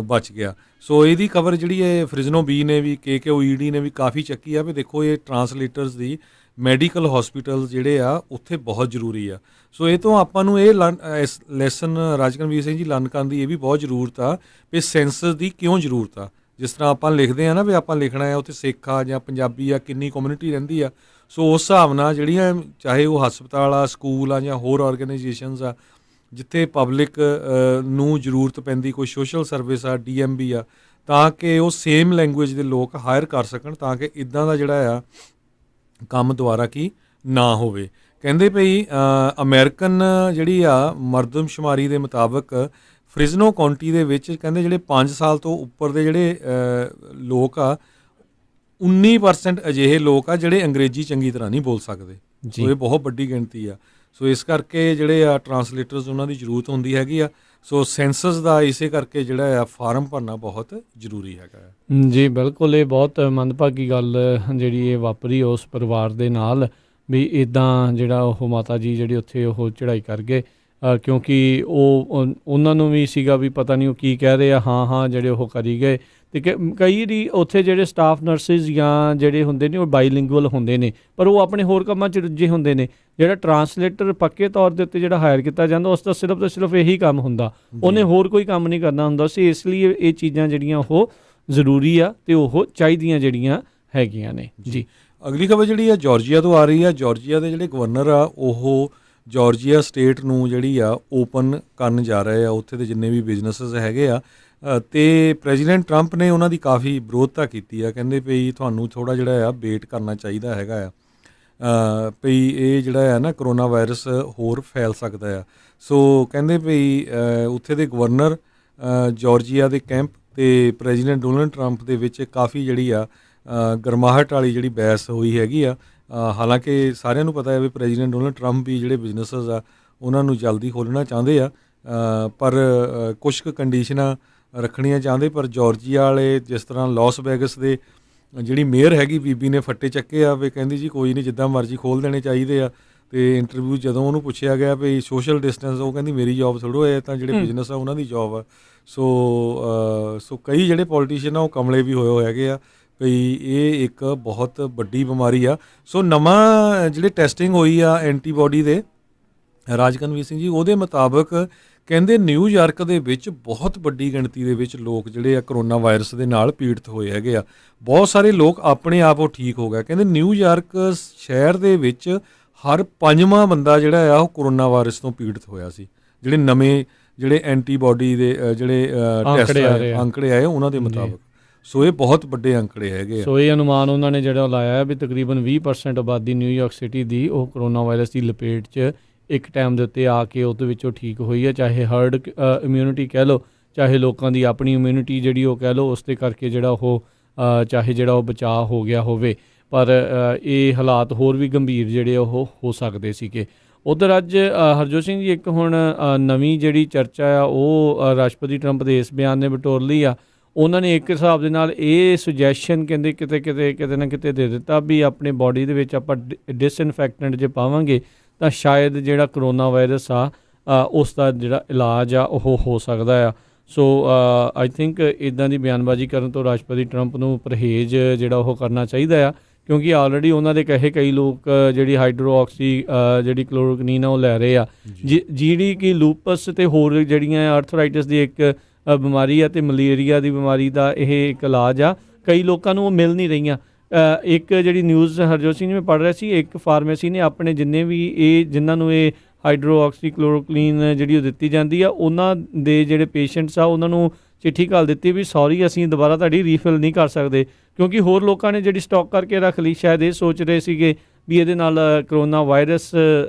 ਬਚ ਗਿਆ। ਸੋ ਇਹਦੀ ਖਬਰ ਜਿਹੜੀ ਹੈ ਫ੍ਰਿਜ਼ਨੋ ਬੀ ਨੇ ਵੀ, KKOED ਨੇ ਵੀ ਕਾਫੀ ਚੱਕੀ ਆ ਵੀ ਦੇਖੋ ਇਹ ਟਰਾਂਸਲੇਟਰਸ ਦੀ ਮੈਡੀਕਲ ਹਸਪੀਟਲ ਜਿਹੜੇ ਆ ਉੱਥੇ ਬਹੁਤ ਜ਼ਰੂਰੀ ਆ। ਸੋ ਇਹ ਤੋਂ ਆਪਾਂ ਨੂੰ ਇਹ ਇਸ ਲੈਸਨ ਰਾਜਕਨਵੀਰ ਸਿੰਘ ਜੀ ਲਰਨ ਕਰਨ ਦੀ ਇਹ ਵੀ ਬਹੁਤ ਜ਼ਰੂਰਤ ਆ ਵੀ ਸੈਂਸਸ ਦੀ ਕਿਉਂ ਜ਼ਰੂਰਤ ਆ। ਜਿਸ ਤਰ੍ਹਾਂ ਆਪਾਂ ਲਿਖਦੇ ਆ ਨਾ ਵੀ ਆਪਾਂ ਲਿਖਣਾ ਆ ਉੱਥੇ ਸਿੱਖ ਆ ਜਾਂ ਪੰਜਾਬੀ ਆ, ਕਿੰਨੀ ਕਮਿਊਨਿਟੀ ਰਹਿੰਦੀ ਆ, ਸੋ ਉਸ ਹਿਸਾਬ ਨਾਲ ਜਿਹੜੀਆਂ ਚਾਹੇ ਉਹ ਹਸਪਤਾਲ ਆ, ਸਕੂਲ ਆ ਜਾਂ ਹੋਰ ਆਰਗੇਨਾਈਜੇਸ਼ਨਸ ਆ ਜਿੱਥੇ ਪਬਲਿਕ ਨੂੰ ਜ਼ਰੂਰਤ ਪੈਂਦੀ, ਕੋਈ ਸੋਸ਼ਲ ਸਰਵਿਸ ਆ, DMB ਆ, ਤਾਂ ਕਿ ਉਹ ਸੇਮ ਲੈਂਗੁਏਜ ਦੇ ਲੋਕ ਹਾਇਰ ਕਰ ਸਕਣ ਤਾਂ ਕਿ ਇੱਦਾਂ ਦਾ ਜਿਹੜਾ ਆ ਕੰਮ ਦੁਬਾਰਾ ਕੀ ਨਾ ਹੋਵੇ। ਕਹਿੰਦੇ ਭਈ ਅਮਰੀਕਨ ਜਿਹੜੀ ਆ ਮਰਦਮਸ਼ੁਮਾਰੀ ਦੇ ਮੁਤਾਬਕ ਫ੍ਰਿਜ਼ਨੋ ਕਾਉਂਟੀ ਦੇ ਵਿੱਚ ਕਹਿੰਦੇ ਜਿਹੜੇ 5 ਸਾਲ ਤੋਂ ਉੱਪਰ ਦੇ ਜਿਹੜੇ ਲੋਕ ਆ 19% ਅਜਿਹੇ ਲੋਕ ਆ ਜਿਹੜੇ ਅੰਗਰੇਜ਼ੀ ਚੰਗੀ ਤਰ੍ਹਾਂ ਨਹੀਂ ਬੋਲ ਸਕਦੇ। ਸੋ ਇਹ ਬਹੁਤ ਵੱਡੀ ਗਿਣਤੀ ਆ। ਸੋ ਇਸ ਕਰਕੇ ਜਿਹੜੇ ਆ ਟਰਾਂਸਲੇਟਰਸ ਉਹਨਾਂ ਦੀ ਜ਼ਰੂਰਤ ਹੁੰਦੀ ਹੈਗੀ ਆ। ਸੋ ਸੈਂਸਸ ਦਾ ਇਸੇ ਕਰਕੇ ਜਿਹੜਾ ਆ ਫਾਰਮ ਭਰਨਾ ਬਹੁਤ ਜ਼ਰੂਰੀ ਹੈਗਾ। ਜੀ ਬਿਲਕੁਲ, ਇਹ ਬਹੁਤ ਮੰਦਭਾਗੀ ਗੱਲ ਜਿਹੜੀ ਇਹ ਵਾਪਰੀ ਉਸ ਪਰਿਵਾਰ ਦੇ ਨਾਲ ਵੀ ਇੱਦਾਂ ਜਿਹੜਾ ਉਹ ਮਾਤਾ ਜੀ ਜਿਹੜੀ ਉੱਥੇ ਉਹ ਚੜ੍ਹਾਈ ਕਰ ਗਏ, ਕਿਉਂਕਿ ਉਹਨਾਂ ਨੂੰ ਵੀ ਸੀਗਾ ਵੀ ਪਤਾ ਨਹੀਂ ਉਹ ਕੀ ਕਹਿ ਰਹੇ ਆ, ਹਾਂ ਜਿਹੜੇ ਉਹ ਕਰੀ ਗਏ। ਅਤੇ ਕਈ ਵਾਰੀ ਉੱਥੇ ਜਿਹੜੇ ਸਟਾਫ ਨਰਸਿਸ ਜਾਂ ਜਿਹੜੇ ਹੁੰਦੇ ਨੇ ਉਹ ਬਾਈਲਿੰਗੁਅਲ ਹੁੰਦੇ ਨੇ, ਪਰ ਉਹ ਆਪਣੇ ਹੋਰ ਕੰਮਾਂ 'ਚ ਰੁੱਝੇ ਹੁੰਦੇ ਨੇ। ਜਿਹੜਾ ਟਰਾਂਸਲੇਟਰ ਪੱਕੇ ਤੌਰ ਦੇ ਉੱਤੇ ਜਿਹੜਾ ਹਾਇਰ ਕੀਤਾ ਜਾਂਦਾ ਉਸ ਦਾ ਸਿਰਫ ਤੇ ਸਿਰਫ ਇਹੀ ਕੰਮ ਹੁੰਦਾ, ਉਹਨੇ ਹੋਰ ਕੋਈ ਕੰਮ ਨਹੀਂ ਕਰਨਾ ਹੁੰਦਾ ਸੀ। ਇਸ ਲਈ ਇਹ ਚੀਜ਼ਾਂ ਜਿਹੜੀਆਂ ਉਹ ਜ਼ਰੂਰੀ ਆ ਅਤੇ ਉਹ ਚਾਹੀਦੀਆਂ ਜਿਹੜੀਆਂ ਹੈਗੀਆਂ ਨੇ। ਜੀ ਅਗਲੀ ਖਬਰ ਜਿਹੜੀ ਆ ਜਾਰਜੀਆ ਤੋਂ ਆ ਰਹੀ ਆ। ਜਾਰਜੀਆ ਦੇ ਜਿਹੜੇ ਗਵਰਨਰ ਆ ਉਹ ਜਾਰਜੀਆ ਸਟੇਟ ਨੂੰ ਜਿਹੜੀ ਆ ਓਪਨ ਕਰਨ ਜਾ ਰਹੇ ਆ, ਉੱਥੇ ਦੇ ਜਿੰਨੇ ਵੀ ਬਿਜ਼ਨਸਿਸ ਹੈਗੇ ਆ। ਅਤੇ ਪ੍ਰੈਜ਼ੀਡੈਂਟ ਟਰੰਪ ਨੇ ਉਹਨਾਂ ਦੀ ਕਾਫੀ ਵਿਰੋਧਤਾ ਕੀਤੀ ਆ। ਕਹਿੰਦੇ ਭਈ ਤੁਹਾਨੂੰ ਥੋੜ੍ਹਾ ਜਿਹੜਾ ਆ ਵੇਟ ਕਰਨਾ ਚਾਹੀਦਾ ਹੈਗਾ ਆ, ਭਈ ਇਹ ਜਿਹੜਾ ਆ ਨਾ ਕਰੋਨਾ ਵਾਇਰਸ ਹੋਰ ਫੈਲ ਸਕਦਾ ਆ। ਸੋ ਕਹਿੰਦੇ ਭਈ ਉੱਥੇ ਦੇ ਗਵਰਨਰ, ਜਾਰਜੀਆ ਦੇ ਕੈਂਪ ਅਤੇ ਪ੍ਰੈਜ਼ੀਡੈਂਟ ਡੋਨਲਡ ਟਰੰਪ ਦੇ ਵਿੱਚ ਕਾਫੀ ਜਿਹੜੀ ਆ ਗਰਮਾਹਟ ਵਾਲੀ ਜਿਹੜੀ ਬਹਿਸ ਹੋਈ ਹੈਗੀ ਆ। ਹਾਲਾਂਕਿ ਸਾਰਿਆਂ ਨੂੰ ਪਤਾ ਹੈ ਵੀ ਪ੍ਰੈਜ਼ੀਡੈਂਟ ਡੋਨਲਡ ਟਰੰਪ ਵੀ ਜਿਹੜੇ ਬਿਜ਼ਨਸਿਸ ਆ ਉਹਨਾਂ ਨੂੰ ਜਲਦੀ ਖੋਲ੍ਹਣਾ ਚਾਹੁੰਦੇ ਆ, ਪਰ ਕੁਛ ਕੁ ਕੰਡੀਸ਼ਨਾਂ ਰੱਖਣੀਆਂ ਚਾਹੁੰਦੇ, ਪਰ ਜਾਰਜੀਆ ਵਾਲੇ ਜਿਸ ਤਰ੍ਹਾਂ ਲਾਸ ਵੈਗਸ ਦੇ ਜਿਹੜੀ ਮੇਅਰ ਹੈਗੀ ਬੀਬੀ ਨੇ ਫੱਟੇ ਚੱਕੇ ਆ ਵੀ ਕਹਿੰਦੀ ਜੀ ਕੋਈ ਨਹੀਂ ਜਿੱਦਾਂ ਮਰਜ਼ੀ ਖੋਲ੍ਹ ਦੇਣੇ ਚਾਹੀਦੇ ਆ। ਅਤੇ ਇੰਟਰਵਿਊ ਜਦੋਂ ਉਹਨੂੰ ਪੁੱਛਿਆ ਗਿਆ ਵੀ ਸੋਸ਼ਲ ਡਿਸਟੈਂਸ, ਉਹ ਕਹਿੰਦੀ ਮੇਰੀ ਜੋਬ ਥੋੜ੍ਹਾ ਹੈ, ਤਾਂ ਜਿਹੜੇ ਬਿਜ਼ਨਸ ਆ ਉਹਨਾਂ ਦੀ ਜੋਬ ਆ। ਸੋ ਕਈ ਜਿਹੜੇ ਪੋਲੀਟੀਸ਼ੀਅਨ ਆ ਉਹ ਕਮਲੇ ਵੀ ਹੋਏ ਹੈਗੇ ਆ ਵੀ ਇਹ ਇੱਕ ਬਹੁਤ ਵੱਡੀ ਬਿਮਾਰੀ ਆ। ਸੋ ਨਵਾਂ ਜਿਹੜੇ ਟੈਸਟਿੰਗ ਹੋਈ ਆ ਐਂਟੀਬੋਡੀ ਦੇ ਰਾਜਕਨਵੀਰ ਸਿੰਘ ਜੀ, ਉਹਦੇ ਮੁਤਾਬਕ ਕਹਿੰਦੇ ਨਿਊਯਾਰਕ ਦੇ ਵਿੱਚ ਬਹੁਤ ਵੱਡੀ ਗਿਣਤੀ ਦੇ ਵਿੱਚ ਲੋਕ ਜਿਹੜੇ ਆ ਕਰੋਨਾ ਵਾਇਰਸ ਦੇ ਨਾਲ ਪੀੜਤ ਹੋਏ ਹੈਗੇ ਆ। ਬਹੁਤ ਸਾਰੇ ਲੋਕ ਆਪਣੇ ਆਪ ਉਹ ਠੀਕ ਹੋ ਗਏ। ਕਹਿੰਦੇ ਨਿਊਯਾਰਕ ਸ਼ਹਿਰ ਦੇ ਵਿੱਚ ਹਰ 5ਵਾਂ ਬੰਦਾ ਜਿਹੜਾ ਆ ਉਹ ਕਰੋਨਾ ਵਾਇਰਸ ਤੋਂ ਪੀੜਤ ਹੋਇਆ ਸੀ। ਜਿਹੜੇ ਨਵੇਂ ਜਿਹੜੇ ਐਂਟੀਬੋਡੀ ਦੇ ਜਿਹੜੇ ਟੈਸਟ ਅੰਕੜੇ ਆਏ ਉਹਨਾਂ ਦੇ ਮੁਤਾਬਕ। ਸੋ ਇਹ ਬਹੁਤ ਵੱਡੇ ਅੰਕੜੇ ਹੈਗੇ ਆ। ਸੋ ਇਹ ਅਨੁਮਾਨ ਉਹਨਾਂ ਨੇ ਜਿਹੜਾ ਲਾਇਆ ਵੀ ਤਕਰੀਬਨ 20% ਆਬਾਦੀ ਨਿਊਯਾਰਕ ਸਿਟੀ ਦੀ ਉਹ ਕਰੋਨਾ ਵਾਇਰਸ ਦੀ ਲਪੇਟ 'ਚ ਇੱਕ ਟਾਈਮ ਦੇ ਉੱਤੇ ਆ ਕੇ ਉਹਦੇ ਵਿੱਚੋਂ ਠੀਕ ਹੋਈ ਹੈ। ਚਾਹੇ ਹਰਡ ਇਮਿਊਨਿਟੀ ਕਹਿ ਲਓ, ਚਾਹੇ ਲੋਕਾਂ ਦੀ ਆਪਣੀ ਇਮਿਊਨਿਟੀ ਜਿਹੜੀ ਉਹ ਕਹਿ ਲਓ, ਉਸ ਦੇ ਕਰਕੇ ਜਿਹੜਾ ਉਹ ਚਾਹੇ ਜਿਹੜਾ ਉਹ ਬਚਾਅ ਹੋ ਗਿਆ ਹੋਵੇ, ਪਰ ਇਹ ਹਾਲਾਤ ਹੋਰ ਵੀ ਗੰਭੀਰ ਜਿਹੜੇ ਉਹ ਹੋ ਸਕਦੇ ਸੀਗੇ। ਉੱਧਰ ਅੱਜ ਹਰਜੋਤ ਸਿੰਘ ਜੀ ਇੱਕ ਹੁਣ ਨਵੀਂ ਜਿਹੜੀ ਚਰਚਾ ਆ ਉਹ ਰਾਸ਼ਟਰਪਤੀ ਟਰੰਪ ਦੇ ਇਸ ਬਿਆਨ ਨੇ ਬਟੋਰ ਲਈ ਆ। ਉਹਨਾਂ ਨੇ ਇੱਕ ਹਿਸਾਬ ਦੇ ਨਾਲ ਇਹ ਸੁਜੈਸ਼ਨ ਕਹਿੰਦੇ ਕਿਤੇ ਨਾ ਕਿਤੇ ਦੇ ਦਿੱਤਾ ਵੀ ਆਪਣੇ ਬਾਡੀ ਦੇ ਵਿੱਚ ਆਪਾਂ ਡਿਸਇਨਫੈਕਟੈਂਟ ਜੇ ਪਾਵਾਂਗੇ ਤਾਂ ਸ਼ਾਇਦ ਜਿਹੜਾ ਕਰੋਨਾ ਵਾਇਰਸ ਆ ਉਸ ਦਾ ਜਿਹੜਾ ਇਲਾਜ ਆ ਉਹ ਹੋ ਸਕਦਾ ਆ। ਸੋ ਆਈ ਥਿੰਕ ਇੱਦਾਂ ਦੀ ਬਿਆਨਬਾਜ਼ੀ ਕਰਨ ਤੋਂ ਰਾਸ਼ਟਰਪਤੀ ਟਰੰਪ ਨੂੰ ਪਰਹੇਜ਼ ਜਿਹੜਾ ਉਹ ਕਰਨਾ ਚਾਹੀਦਾ ਆ, ਕਿਉਂਕਿ ਆਲਰੇਡੀ ਉਹਨਾਂ ਦੇ ਕਹੇ ਕਈ ਲੋਕ ਜਿਹੜੀ ਹਾਈਡਰੋਆਕਸੀ ਜਿਹੜੀ ਕਲੋਰੋਕਨੀਨ ਆ ਉਹ ਲੈ ਰਹੇ ਆ, ਜਿਹੜੀ ਕਿ ਲੂਪਸ ਅਤੇ ਹੋਰ ਜਿਹੜੀਆਂ ਆਰਥਰਾਈਟਿਸ ਦੀ ਇੱਕ ਬਿਮਾਰੀ ਆ ਅਤੇ ਮਲੇਰੀਆ ਦੀ ਬਿਮਾਰੀ ਦਾ ਇਹ ਇੱਕ ਇਲਾਜ ਆ। ਕਈ ਲੋਕਾਂ ਨੂੰ ਉਹ ਮਿਲ ਨਹੀਂ ਰਹੀਆਂ। ਇੱਕ ਜਿਹੜੀ ਨਿਊਜ਼ ਹਰਜੋਤ ਸਿੰਘ ਜੀ ਮੈਂ ਪੜ੍ਹ ਰਿਹਾ ਸੀ, ਇੱਕ ਫਾਰਮੇਸੀ ਨੇ ਆਪਣੇ ਜਿੰਨੇ ਵੀ ਜਿਨ੍ਹਾਂ ਨੂੰ ਇਹ ਹਾਈਡਰੋਆਕਸੀ ਕਲੋਰੋਕਲੀਨ ਜਿਹੜੀ ਉਹ ਦਿੱਤੀ ਜਾਂਦੀ ਆ, ਉਹਨਾਂ ਦੇ ਜਿਹੜੇ ਪੇਸ਼ੈਂਟਸ ਆ ਉਹਨਾਂ ਨੂੰ ਚਿੱਠੀ ਘੱਲ ਦਿੱਤੀ ਵੀ ਸੌਰੀ ਅਸੀਂ ਦੁਬਾਰਾ ਤੁਹਾਡੀ ਰੀਫਿਲ ਨਹੀਂ ਕਰ ਸਕਦੇ, ਕਿਉਂਕਿ ਹੋਰ ਲੋਕਾਂ ਨੇ ਜਿਹੜੀ ਸਟਾਕ ਕਰਕੇ ਰੱਖ ਲਈ, ਸ਼ਾਇਦ ਇਹ ਸੋਚ ਰਹੇ ਸੀਗੇ ਵੀ ਇਹਦੇ ਨਾਲ ਕਰੋਨਾ ਵਾਇਰਸ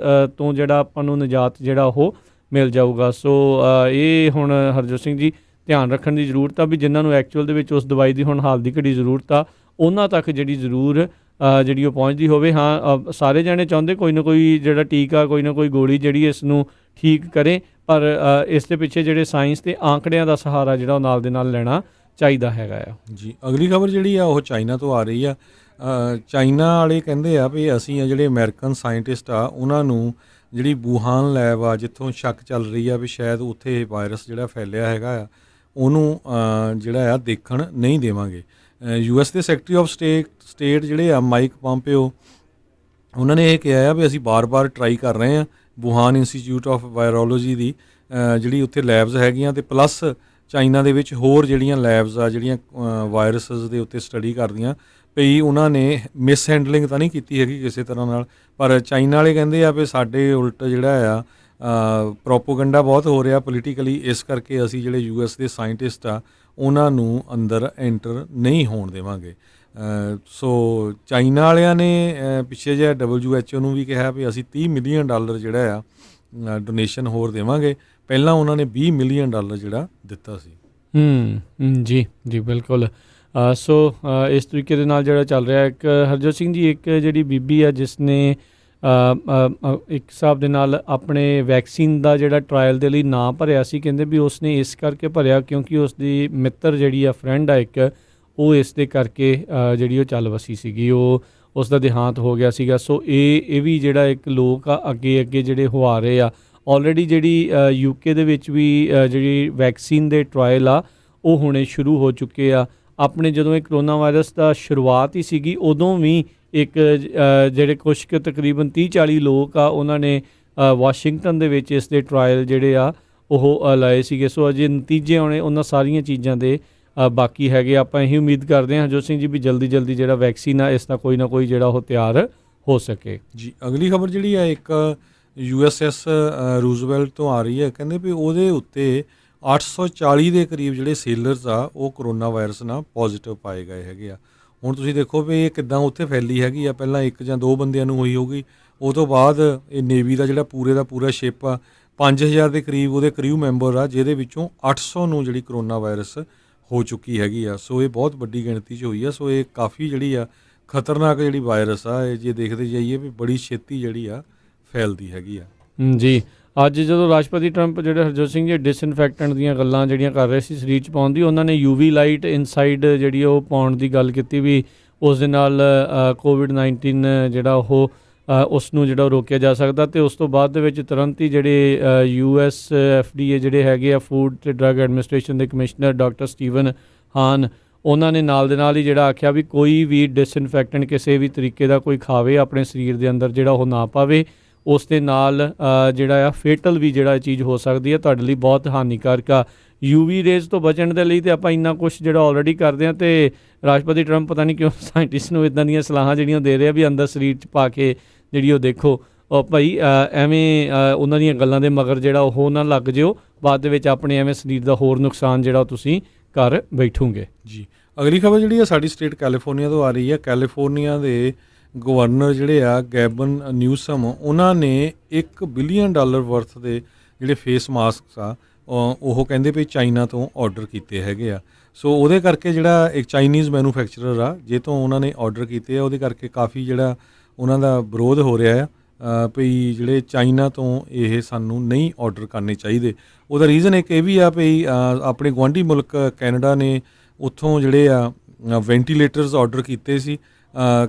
ਤੋਂ ਜਿਹੜਾ ਆਪਾਂ ਨੂੰ ਨਿਜਾਤ ਜਿਹੜਾ ਉਹ ਮਿਲ ਜਾਊਗਾ। ਸੋ ਇਹ ਹੁਣ ਹਰਜੋਤ ਸਿੰਘ ਜੀ ਧਿਆਨ ਰੱਖਣ ਦੀ ਜ਼ਰੂਰਤ ਆ ਵੀ ਜਿਨ੍ਹਾਂ ਨੂੰ ਐਕਚੁਅਲ ਦੇ ਵਿੱਚ ਉਸ ਦਵਾਈ ਦੀ ਹੁਣ ਹਾਲ ਦੀ ਘੜੀ ਜ਼ਰੂਰਤ ਆ, ਉਹਨਾਂ ਤੱਕ ਜਿਹੜੀ ਜ਼ਰੂਰ ਜਿਹੜੀ ਉਹ ਪਹੁੰਚਦੀ ਹੋਵੇ। ਹਾਂ, ਸਾਰੇ ਜਾਣੇ ਚਾਹੁੰਦੇ ਕੋਈ ਨਾ ਕੋਈ ਜਿਹੜਾ ਟੀਕਾ, ਕੋਈ ਨਾ ਕੋਈ ਗੋਲੀ ਜਿਹੜੀ ਇਸ ਨੂੰ ਠੀਕ ਕਰੇ, ਪਰ ਇਸ ਦੇ ਪਿੱਛੇ ਜਿਹੜੇ ਸਾਇੰਸ ਤੇ ਆંકੜਿਆਂ ਦਾ ਸਹਾਰਾ ਜਿਹੜਾ ਉਹ ਨਾਲ ਦੇ ਨਾਲ ਲੈਣਾ ਚਾਹੀਦਾ ਹੈਗਾ ਆ। ਜੀ, ਅਗਲੀ ਖਬਰ ਜਿਹੜੀ ਆ ਉਹ ਚਾਈਨਾ ਤੋਂ ਆ ਰਹੀ ਆ। ਚਾਈਨਾ ਵਾਲੇ ਕਹਿੰਦੇ ਆ ਵੀ ਅਸੀਂ ਜਿਹੜੇ ਅਮਰੀਕਨ ਸਾਇੰਟਿਸਟ ਆ ਉਹਨਾਂ ਨੂੰ ਜਿਹੜੀ ਵੂਹਾਨ ਲੈਬ ਆ ਜਿੱਥੋਂ ਸ਼ੱਕ ਚੱਲ ਰਹੀ ਆ ਵੀ ਸ਼ਾਇਦ ਉੱਥੇ ਵਾਇਰਸ ਜਿਹੜਾ ਫੈਲਿਆ ਹੈਗਾ ਆ, ਉਹਨੂੰ ਜਿਹੜਾ ਆ ਦੇਖਣ ਨਹੀਂ ਦੇਵਾਂਗੇ। US ਦੇ ਸੈਕਟਰੀ ਆਫ ਸਟੇਟ ਜਿਹੜੇ ਆ ਮਾਈਕ ਪੋਂਪੀਓ, ਉਹਨਾਂ ਨੇ ਇਹ ਕਿਹਾ ਆ ਵੀ ਅਸੀਂ ਬਾਰ-ਬਾਰ ਟਰਾਈ ਕਰ ਰਹੇ ਹਾਂ ਵੂਹਾਨ ਇੰਸਟੀਚਿਊਟ ਆਫ ਵਾਇਰੋਲੋਜੀ ਦੀ ਜਿਹੜੀ ਉੱਥੇ ਲੈਬਸ ਹੈਗੀਆਂ, ਅਤੇ ਪਲੱਸ ਚਾਈਨਾ ਦੇ ਵਿੱਚ ਹੋਰ ਜਿਹੜੀਆਂ ਲੈਬਸ ਆ ਜਿਹੜੀਆਂ ਵਾਇਰਸਸ ਦੇ ਉੱਤੇ ਸਟੱਡੀ ਕਰਦੀਆਂ ਪਈ, ਉਹਨਾਂ ਨੇ ਮਿਸ ਹੈਂਡਲਿੰਗ ਤਾਂ ਨਹੀਂ ਕੀਤੀ ਹੈਗੀ ਕਿਸੇ ਤਰ੍ਹਾਂ ਨਾਲ। ਪਰ ਚਾਈਨਾ ਵਾਲੇ ਕਹਿੰਦੇ ਆ ਵੀ ਸਾਡੇ ਉਲਟ ਜਿਹੜਾ ਆ ਪ੍ਰੋਪੋਗੰਡਾ ਬਹੁਤ ਹੋ ਰਿਹਾ ਪੋਲੀਟੀਕਲੀ, ਇਸ ਕਰਕੇ ਅਸੀਂ ਜਿਹੜੇ US ਦੇ ਸਾਇੰਟਿਸਟ ਆ ਉਹਨਾਂ ਨੂੰ ਅੰਦਰ ਐਂਟਰ ਨਹੀਂ ਹੋਣ ਦੇਵਾਂਗੇ। ਸੋ ਚਾਈਨਾ ਵਾਲਿਆਂ ਨੇ ਪਿੱਛੇ ਜਿਹਾ WHO ਨੂੰ ਵੀ ਕਿਹਾ ਵੀ ਅਸੀਂ $30 ਮਿਲੀਅਨ ਜਿਹੜਾ ਆ ਡੋਨੇਸ਼ਨ ਹੋਰ ਦੇਵਾਂਗੇ। ਪਹਿਲਾਂ ਉਹਨਾਂ ਨੇ $20 ਮਿਲੀਅਨ ਜਿਹੜਾ ਦਿੱਤਾ ਸੀ। ਜੀ ਬਿਲਕੁਲ। ਸੋ ਇਸ ਤਰੀਕੇ ਦੇ ਨਾਲ ਜਿਹੜਾ ਚੱਲ ਰਿਹਾ ਇੱਕ ਹਰਜੋਤ ਸਿੰਘ ਜੀ, ਇੱਕ ਜਿਹੜੀ ਬੀਬੀ ਆ ਜਿਸ ਨੇ ਇੱਕ ਹਿਸਾਬ ਦੇ ਨਾਲ ਆਪਣੇ ਵੈਕਸੀਨ ਦਾ ਜਿਹੜਾ ਟਰਾਇਲ ਦੇ ਲਈ ਨਾਂ ਭਰਿਆ ਸੀ, ਕਹਿੰਦੇ ਵੀ ਉਸਨੇ ਇਸ ਕਰਕੇ ਭਰਿਆ ਕਿਉਂਕਿ ਉਸ ਦੀ ਮਿੱਤਰ ਜਿਹੜੀ ਆ ਫਰੈਂਡ ਆ ਇੱਕ, ਉਹ ਇਸ ਦੇ ਕਰਕੇ ਜਿਹੜੀ ਉਹ ਚੱਲ ਵਸੀ ਸੀਗੀ, ਉਹ ਉਸ ਦਾ ਦੇਹਾਂਤ ਹੋ ਗਿਆ ਸੀਗਾ। ਸੋ ਇਹ ਵੀ ਜਿਹੜਾ ਇੱਕ ਲੋਕ ਆ ਅੱਗੇ ਜਿਹੜੇ ਹੋ ਆ ਰਹੇ ਆ। ਆਲਰੇਡੀ ਜਿਹੜੀ UK ਦੇ ਵਿੱਚ ਵੀ ਜਿਹੜੀ ਵੈਕਸੀਨ ਦੇ ਟਰਾਇਲ ਆ ਉਹ ਹੁਣੇ ਸ਼ੁਰੂ ਹੋ ਚੁੱਕੇ ਆ। ਆਪਣੇ ਜਦੋਂ ਇਹ ਕਰੋਨਾ ਵਾਇਰਸ ਦਾ ਸ਼ੁਰੂਆਤ ਹੀ ਸੀਗੀ ਉਦੋਂ ਵੀ ਇੱਕ ਜਿਹੜੇ ਕੁਛ ਕੁ ਤਕਰੀਬਨ 30-40 ਲੋਕ ਆ ਉਹਨਾਂ ਨੇ ਵਾਸ਼ਿੰਗਟਨ ਦੇ ਵਿੱਚ ਇਸ ਦੇ ਟਰਾਇਲ ਜਿਹੜੇ ਆ ਉਹ ਲਾਏ ਸੀਗੇ। ਸੋ ਅਜੇ ਨਤੀਜੇ ਆਉਣੇ ਉਹਨਾਂ ਸਾਰੀਆਂ ਚੀਜ਼ਾਂ ਦੇ ਬਾਕੀ ਹੈਗੇ। ਆਪਾਂ ਇਹੀ ਉਮੀਦ ਕਰਦੇ ਹਾਂ ਹਰਜੋਤ ਸਿੰਘ ਜੀ ਵੀ ਜਲਦੀ ਜਿਹੜਾ ਵੈਕਸੀਨ ਆ ਇਸ ਦਾ ਕੋਈ ਨਾ ਕੋਈ ਜਿਹੜਾ ਉਹ ਤਿਆਰ ਹੋ ਸਕੇ। ਜੀ, ਅਗਲੀ ਖਬਰ ਜਿਹੜੀ ਆ ਇੱਕ USS ਰੂਜ਼ਵੈਲਟ ਤੋਂ ਆ ਰਹੀ ਹੈ। ਕਹਿੰਦੇ ਵੀ ਉਹਦੇ ਉੱਤੇ 840 ਦੇ ਕਰੀਬ ਜਿਹੜੇ ਸੇਲਰਸ ਆ ਉਹ ਕਰੋਨਾ ਵਾਇਰਸ ਨਾਲ ਪੋਜ਼ਿਟਿਵ ਪਾਏ ਗਏ ਹੈਗੇ ਆ। ਹੁਣ ਤੁਸੀਂ ਦੇਖੋ ਵੀ ਇਹ ਕਿੱਦਾਂ ਉੱਥੇ ਫੈਲੀ ਹੈਗੀ ਆ। ਪਹਿਲਾਂ 1 ਜਾਂ 2 ਬੰਦਿਆਂ ਨੂੰ ਹੋਈ ਹੋਊਗੀ, ਉਹ ਤੋਂ ਬਾਅਦ ਇਹ ਨੇਵੀ ਦਾ ਜਿਹੜਾ ਪੂਰੇ ਦਾ ਪੂਰਾ ਸ਼ਿਪ ਆ 5000 ਦੇ ਕਰੀਬ ਉਹਦੇ ਕ੍ਰਿਊ ਮੈਂਬਰ ਆ, ਜਿਹਦੇ ਵਿੱਚੋਂ 800 ਨੂੰ ਜਿਹੜੀ ਕਰੋਨਾ ਵਾਇਰਸ ਹੋ ਚੁੱਕੀ ਹੈਗੀ ਆ। ਸੋ ਇਹ ਬਹੁਤ ਵੱਡੀ ਗਿਣਤੀ 'ਚ ਹੋਈ ਆ। ਸੋ ਇਹ ਕਾਫੀ ਜਿਹੜੀ ਆ ਖਤਰਨਾਕ ਜਿਹੜੀ ਵਾਇਰਸ ਆ, ਇਹ ਜੇ ਦੇਖਦੇ ਜਾਈਏ ਵੀ ਬੜੀ ਛੇਤੀ ਜਿਹੜੀ ਆ ਫੈਲਦੀ ਹੈਗੀ ਆ। ਜੀ, ਅੱਜ ਜਦੋਂ ਰਾਸ਼ਟਰਪਤੀ ਟਰੰਪ ਜਿਹੜੇ ਹਰਜੋਤ ਸਿੰਘ ਜੀ ਡਿਸਇਨਫੈਕਟੈਂਟ ਦੀਆਂ ਗੱਲਾਂ ਜਿਹੜੀਆਂ ਕਰ ਰਹੇ ਸੀ ਸਰੀਰ 'ਚ ਪਾਉਣ ਦੀ, ਉਹਨਾਂ ਨੇ UV ਲਾਈਟ ਇਨਸਾਈਡ ਜਿਹੜੀ ਉਹ ਪਾਉਣ ਦੀ ਗੱਲ ਕੀਤੀ ਵੀ ਉਸ ਦੇ ਨਾਲ COVID-19 ਜਿਹੜਾ ਉਹ ਉਸ ਨੂੰ ਜਿਹੜਾ ਰੋਕਿਆ ਜਾ ਸਕਦਾ। ਅਤੇ ਉਸ ਤੋਂ ਬਾਅਦ ਦੇ ਵਿੱਚ ਤੁਰੰਤ ਹੀ ਜਿਹੜੇ US FDA ਜਿਹੜੇ ਹੈਗੇ ਆ ਫੂਡ ਅਤੇ ਡਰੱਗ ਐਡਮਿਨਿਸਟ੍ਰੇਸ਼ਨ ਦੇ ਕਮਿਸ਼ਨਰ ਡਾਕਟਰ ਸਟੀਵਨ ਹਾਨ, ਉਹਨਾਂ ਨੇ ਨਾਲ ਦੇ ਨਾਲ ਹੀ ਜਿਹੜਾ ਆਖਿਆ ਵੀ ਕੋਈ ਵੀ ਡਿਸਇਨਫੈਕਟੈਂਟ ਕਿਸੇ ਵੀ ਤਰੀਕੇ ਦਾ ਕੋਈ ਖਾਵੇ ਆਪਣੇ ਸਰੀਰ ਦੇ ਅੰਦਰ ਜਿਹੜਾ ਉਹ ਨਾ ਪਾਵੇ। ਉਸ ਦੇ ਨਾਲ ਜਿਹੜਾ ਆ ਫੇਟਲ ਵੀ ਜਿਹੜਾ ਚੀਜ਼ ਹੋ ਸਕਦੀ ਹੈ, ਤੁਹਾਡੇ ਲਈ ਬਹੁਤ ਹਾਨੀਕਾਰਕ ਆ। UV ਰੇਜ਼ ਤੋਂ ਬਚਣ ਦੇ ਲਈ ਤੇ ਆਪਾਂ ਇੰਨਾ ਕੁਛ ਜਿਹੜਾ ਆਲਰੇਡੀ ਕਰਦੇ ਹਾਂ, ਅਤੇ ਰਾਸ਼ਟਰਪਤੀ ਟਰੰਪ ਪਤਾ ਨਹੀਂ ਕਿਉਂ ਸਾਇੰਟਿਸਟ ਨੂੰ ਇੱਦਾਂ ਦੀਆਂ ਸਲਾਹਾਂ ਜਿਹੜੀਆਂ ਦੇ ਰਹੇ ਆ ਵੀ ਅੰਦਰ ਸਰੀਰ 'ਚ ਪਾ ਕੇ ਜਿਹੜੀ ਉਹ ਦੇਖੋ। ਭਾਈ ਐਵੇਂ ਉਹਨਾਂ ਦੀਆਂ ਗੱਲਾਂ ਦੇ ਮਗਰ ਜਿਹੜਾ ਉਹ ਨਾ ਲੱਗ ਜਿਓ, ਬਾਅਦ ਦੇ ਵਿੱਚ ਆਪਣੇ ਐਵੇਂ ਸਰੀਰ ਦਾ ਹੋਰ ਨੁਕਸਾਨ ਜਿਹੜਾ ਉਹ ਤੁਸੀਂ ਕਰ ਬੈਠੋਗੇ ਜੀ। ਅਗਲੀ ਖਬਰ ਜਿਹੜੀ ਆ ਸਾਡੀ ਸਟੇਟ ਕੈਲੀਫੋਰਨੀਆ ਤੋਂ ਆ ਰਹੀ ਹੈ। ਕੈਲੀਫੋਰਨੀਆ ਦੇ ਗਵਰਨਰ ਜਿਹੜੇ ਆ ਗੈਬਨ ਨਿਊਸਮ, ਉਹਨਾਂ ਨੇ $1 ਬਿਲੀਅਨ ਵਰਥ ਦੇ ਜਿਹੜੇ ਫੇਸ ਮਾਸਕ ਆ ਉਹ ਕਹਿੰਦੇ ਵੀ ਚਾਈਨਾ ਤੋਂ ਆਰਡਰ ਕੀਤੇ ਹੈਗੇ ਆ। ਸੋ ਉਹਦੇ ਕਰਕੇ ਜਿਹੜਾ ਇੱਕ ਚਾਈਨੀਜ਼ ਮੈਨੂਫੈਕਚਰਰ ਆ ਜੇ ਤੋਂ ਉਹਨਾਂ ਨੇ ਆਰਡਰ ਕੀਤੇ ਆ, ਉਹਦੇ ਕਰਕੇ ਕਾਫੀ ਜਿਹੜਾ ਉਹਨਾਂ ਦਾ ਵਿਰੋਧ ਹੋ ਰਿਹਾ ਆ ਵੀ ਜਿਹੜੇ ਚਾਈਨਾ ਤੋਂ ਇਹ ਸਾਨੂੰ ਨਹੀਂ ਆਰਡਰ ਕਰਨੇ ਚਾਹੀਦੇ। ਉਹਦਾ ਰੀਜ਼ਨ ਇੱਕ ਇਹ ਵੀ ਆ ਵੀ ਆਪਣੇ ਗੁਆਂਢੀ ਮੁਲਕ ਕੈਨੇਡਾ ਨੇ ਉੱਥੋਂ ਜਿਹੜੇ ਆ ਵੈਂਟੀਲੇਟਰਸ ਆਰਡਰ ਕੀਤੇ ਸੀ।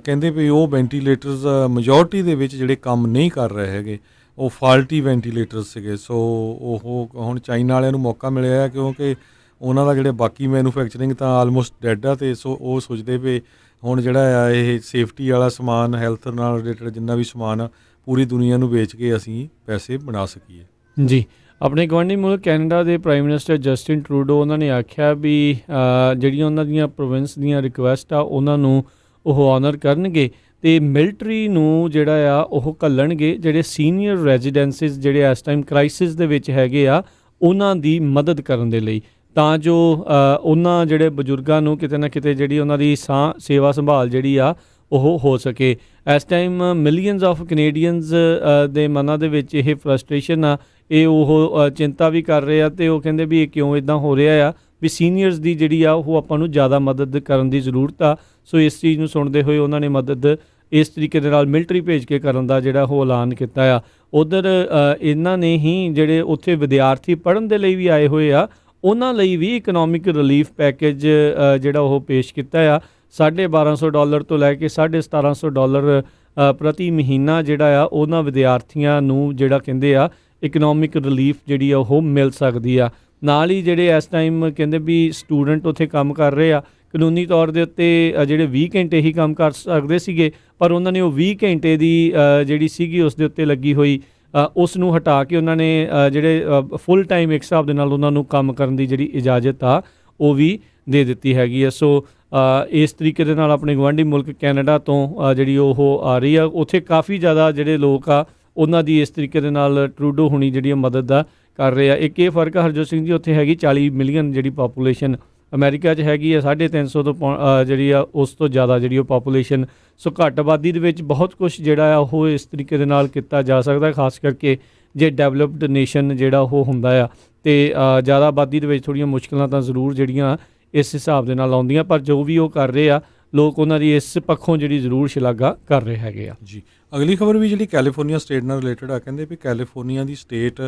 ਕਹਿੰਦੇ ਵੀ ਉਹ ਵੈਂਟੀਲੇਟਰਸ ਮੈਜੋਰਟੀ ਦੇ ਵਿੱਚ ਜਿਹੜੇ ਕੰਮ ਨਹੀਂ ਕਰ ਰਹੇ ਹੈਗੇ, ਉਹ ਫਾਲਟੀ ਵੈਂਟੀਲੇਟਰਸ ਸੀਗੇ। ਸੋ ਉਹ ਹੁਣ ਚਾਈਨਾ ਵਾਲਿਆਂ ਨੂੰ ਮੌਕਾ ਮਿਲਿਆ ਹੈ ਕਿਉਂਕਿ ਉਹਨਾਂ ਦਾ ਜਿਹੜੇ ਬਾਕੀ ਮੈਨੂਫੈਕਚਰਿੰਗ ਤਾਂ ਆਲਮੋਸਟ ਡੈਡ ਆ, ਅਤੇ ਸੋ ਉਹ ਸੋਚਦੇ ਵੀ ਹੁਣ ਜਿਹੜਾ ਆ ਇਹ ਸੇਫਟੀ ਵਾਲਾ ਸਮਾਨ, ਹੈਲਥ ਨਾਲ ਰਿਲੇਟਡ ਜਿੰਨਾ ਵੀ ਸਮਾਨ ਆ, ਪੂਰੀ ਦੁਨੀਆ ਨੂੰ ਵੇਚ ਕੇ ਅਸੀਂ ਪੈਸੇ ਬਣਾ ਸਕੀਏ ਜੀ। ਆਪਣੇ ਗੁਆਂਢੀ ਮੁਲਕ ਕੈਨੇਡਾ ਦੇ ਪ੍ਰਾਈਮ ਮਿਨਿਸਟਰ ਜਸਟਿਨ ਟਰੂਡੋ, ਉਹਨਾਂ ਨੇ ਆਖਿਆ ਵੀ ਜਿਹੜੀਆਂ ਉਹਨਾਂ ਦੀਆਂ ਪ੍ਰੋਵਿੰਸ ਦੀਆਂ ਰਿਕੁਐਸਟ ਆ ਉਹਨਾਂ ਨੂੰ ਉਹ ਆਨਰ ਕਰਨਗੇ ਅਤੇ ਮਿਲਟਰੀ ਨੂੰ ਜਿਹੜਾ ਆ ਉਹ ਘੱਲਣਗੇ ਜਿਹੜੇ ਸੀਨੀਅਰ ਰੈਜ਼ੀਡੈਂਸਿਸ ਜਿਹੜੇ ਇਸ ਟਾਈਮ ਕ੍ਰਾਈਸਿਸ ਦੇ ਵਿੱਚ ਹੈਗੇ ਆ ਉਹਨਾਂ ਦੀ ਮਦਦ ਕਰਨ ਦੇ ਲਈ, ਤਾਂ ਜੋ ਉਹਨਾਂ ਜਿਹੜੇ ਬਜ਼ੁਰਗਾਂ ਨੂੰ ਕਿਤੇ ਨਾ ਕਿਤੇ ਜਿਹੜੀ ਉਹਨਾਂ ਦੀ ਸੇਵਾ ਸੰਭਾਲ ਜਿਹੜੀ ਆ ਉਹ ਹੋ ਸਕੇ। ਇਸ ਟਾਈਮ ਮਿਲੀਅਨਸ ਆਫ ਕੈਨੇਡੀਅਨਸ ਦੇ ਮਨਾਂ ਦੇ ਵਿੱਚ ਇਹ ਫਰਸਟ੍ਰੇਸ਼ਨ ਆ, ਇਹ ਉਹ ਚਿੰਤਾ ਵੀ ਕਰ ਰਹੇ ਆ, ਅਤੇ ਉਹ ਕਹਿੰਦੇ ਵੀ ਇਹ ਕਿਉਂ ਇੱਦਾਂ ਹੋ ਰਿਹਾ ਆ ਵੀ ਸੀਨੀਅਰਸ ਦੀ ਜਿਹੜੀ ਆ ਉਹ ਆਪਾਂ ਨੂੰ ਜ਼ਿਆਦਾ ਮਦਦ ਕਰਨ ਦੀ ਜ਼ਰੂਰਤ ਆ। ਸੋ ਇਸ ਚੀਜ਼ ਨੂੰ ਸੁਣਦੇ ਹੋਏ ਉਹਨਾਂ ਨੇ ਮਦਦ ਇਸ ਤਰੀਕੇ ਦੇ ਨਾਲ ਮਿਲਟਰੀ ਭੇਜ ਕੇ ਕਰਨ ਦਾ ਜਿਹੜਾ ਉਹ ਐਲਾਨ ਕੀਤਾ ਆ। ਉੱਧਰ ਇਹਨਾਂ ਨੇ ਹੀ ਜਿਹੜੇ ਉੱਥੇ ਵਿਦਿਆਰਥੀ ਪੜ੍ਹਨ ਦੇ ਲਈ ਵੀ ਆਏ ਹੋਏ ਆ, ਉਹਨਾਂ ਲਈ ਵੀ ਇਕਨੋਮਿਕ ਰਿਲੀਫ ਪੈਕੇਜ ਜਿਹੜਾ ਉਹ ਪੇਸ਼ ਕੀਤਾ ਆ। $1250 ਤੋਂ ਲੈ ਕੇ $1750 ਪ੍ਰਤੀ ਮਹੀਨਾ ਜਿਹੜਾ ਆ ਉਹਨਾਂ ਵਿਦਿਆਰਥੀਆਂ ਨੂੰ ਜਿਹੜਾ ਕਹਿੰਦੇ ਆ ਇਕਨੋਮਿਕ ਰਿਲੀਫ ਜਿਹੜੀ ਆ ਉਹ ਮਿਲ ਸਕਦੀ ਆ। ਨਾਲ ਹੀ ਜਿਹੜੇ ਇਸ ਟਾਈਮ ਕਹਿੰਦੇ ਵੀ ਸਟੂਡੈਂਟ ਉੱਥੇ ਕੰਮ ਕਰ ਰਹੇ ਆ, ਕਾਨੂੰਨੀ ਤੌਰ ਦੇ ਉੱਤੇ ਜਿਹੜੇ 20 ਘੰਟੇ ਹੀ ਕੰਮ ਕਰ ਸਕਦੇ ਸੀਗੇ, ਪਰ ਉਹਨਾਂ ਨੇ ਉਹ 20 ਘੰਟੇ ਦੀ ਜਿਹੜੀ ਸੀਗੀ ਉਸ ਦੇ ਉੱਤੇ ਲੱਗੀ ਹੋਈ ਉਸ ਨੂੰ ਹਟਾ ਕੇ ਉਹਨਾਂ ਨੇ ਜਿਹੜੇ ਫੁੱਲ ਟਾਈਮ ਇੱਕ ਹਿਸਾਬ ਦੇ ਨਾਲ ਉਹਨਾਂ ਨੂੰ ਕੰਮ ਕਰਨ ਦੀ ਜਿਹੜੀ ਇਜਾਜ਼ਤ ਆ ਉਹ ਵੀ ਦੇ ਦਿੱਤੀ ਹੈਗੀ ਆ। ਸੋ ਇਸ ਤਰੀਕੇ ਦੇ ਨਾਲ ਆਪਣੇ ਗੁਆਂਢੀ ਮੁਲਕ ਕੈਨੇਡਾ ਤੋਂ ਜਿਹੜੀ ਉਹ ਆ ਰਹੀ ਆ, ਉੱਥੇ ਕਾਫੀ ਜ਼ਿਆਦਾ ਜਿਹੜੇ ਲੋਕ ਆ ਉਹਨਾਂ ਦੀ ਇਸ ਤਰੀਕੇ ਦੇ ਨਾਲ ਟਰੂਡੋ ਹੁਣੀ ਜਿਹੜੀ ਮਦਦ ਦਾ ਕਰ ਰਹੇ ਆ। ਇੱਕ ਇਹ ਫਰਕ ਆ ਹਰਜੋਤ ਸਿੰਘ ਜੀ, ਉੱਥੇ ਹੈਗੀ 40 ਮਿਲੀਅਨ ਜਿਹੜੀ ਪਾਪੂਲੇਸ਼ਨ, ਅਮਰੀਕਾ 'ਚ ਹੈਗੀ ਆ 350 ਤੋਂ ਜਿਹੜੀ ਆ ਉਸ ਤੋਂ ਜ਼ਿਆਦਾ ਜਿਹੜੀ ਉਹ ਪਾਪੂਲੇਸ਼ਨ। ਸੋ ਘੱਟ ਆਬਾਦੀ ਦੇ ਵਿੱਚ ਬਹੁਤ ਕੁਛ ਜਿਹੜਾ ਆ ਉਹ ਇਸ ਤਰੀਕੇ ਦੇ ਨਾਲ ਕੀਤਾ ਜਾ ਸਕਦਾ, ਖਾਸ ਕਰਕੇ ਜੇ ਡਿਵੈਲਪਡ ਨੇਸ਼ਨ ਜਿਹੜਾ ਉਹ ਹੁੰਦਾ ਆ, ਅਤੇ ਜ਼ਿਆਦਾ ਆਬਾਦੀ ਦੇ ਵਿੱਚ ਥੋੜ੍ਹੀਆਂ ਮੁਸ਼ਕਿਲਾਂ ਤਾਂ ਜ਼ਰੂਰ ਜਿਹੜੀਆਂ ਇਸ ਹਿਸਾਬ ਦੇ ਨਾਲ ਆਉਂਦੀਆਂ, ਪਰ ਜੋ ਵੀ ਉਹ ਕਰ ਰਹੇ ਆ ਲੋਕ ਉਹਨਾਂ ਦੀ ਇਸ ਪੱਖੋਂ ਜਿਹੜੀ ਜ਼ਰੂਰ ਸ਼ਲਾਘਾ ਕਰ ਰਹੇ ਹੈਗੇ ਆ ਜੀ। ਅਗਲੀ ਖਬਰ ਵੀ ਜਿਹੜੀ ਕੈਲੀਫੋਰਨੀਆ ਸਟੇਟ ਨਾਲ ਰਿਲੇਟਡ ਆ, ਕਹਿੰਦੇ ਵੀ ਕੈਲੀਫੋਰਨੀਆ ਦੀ ਸਟੇਟ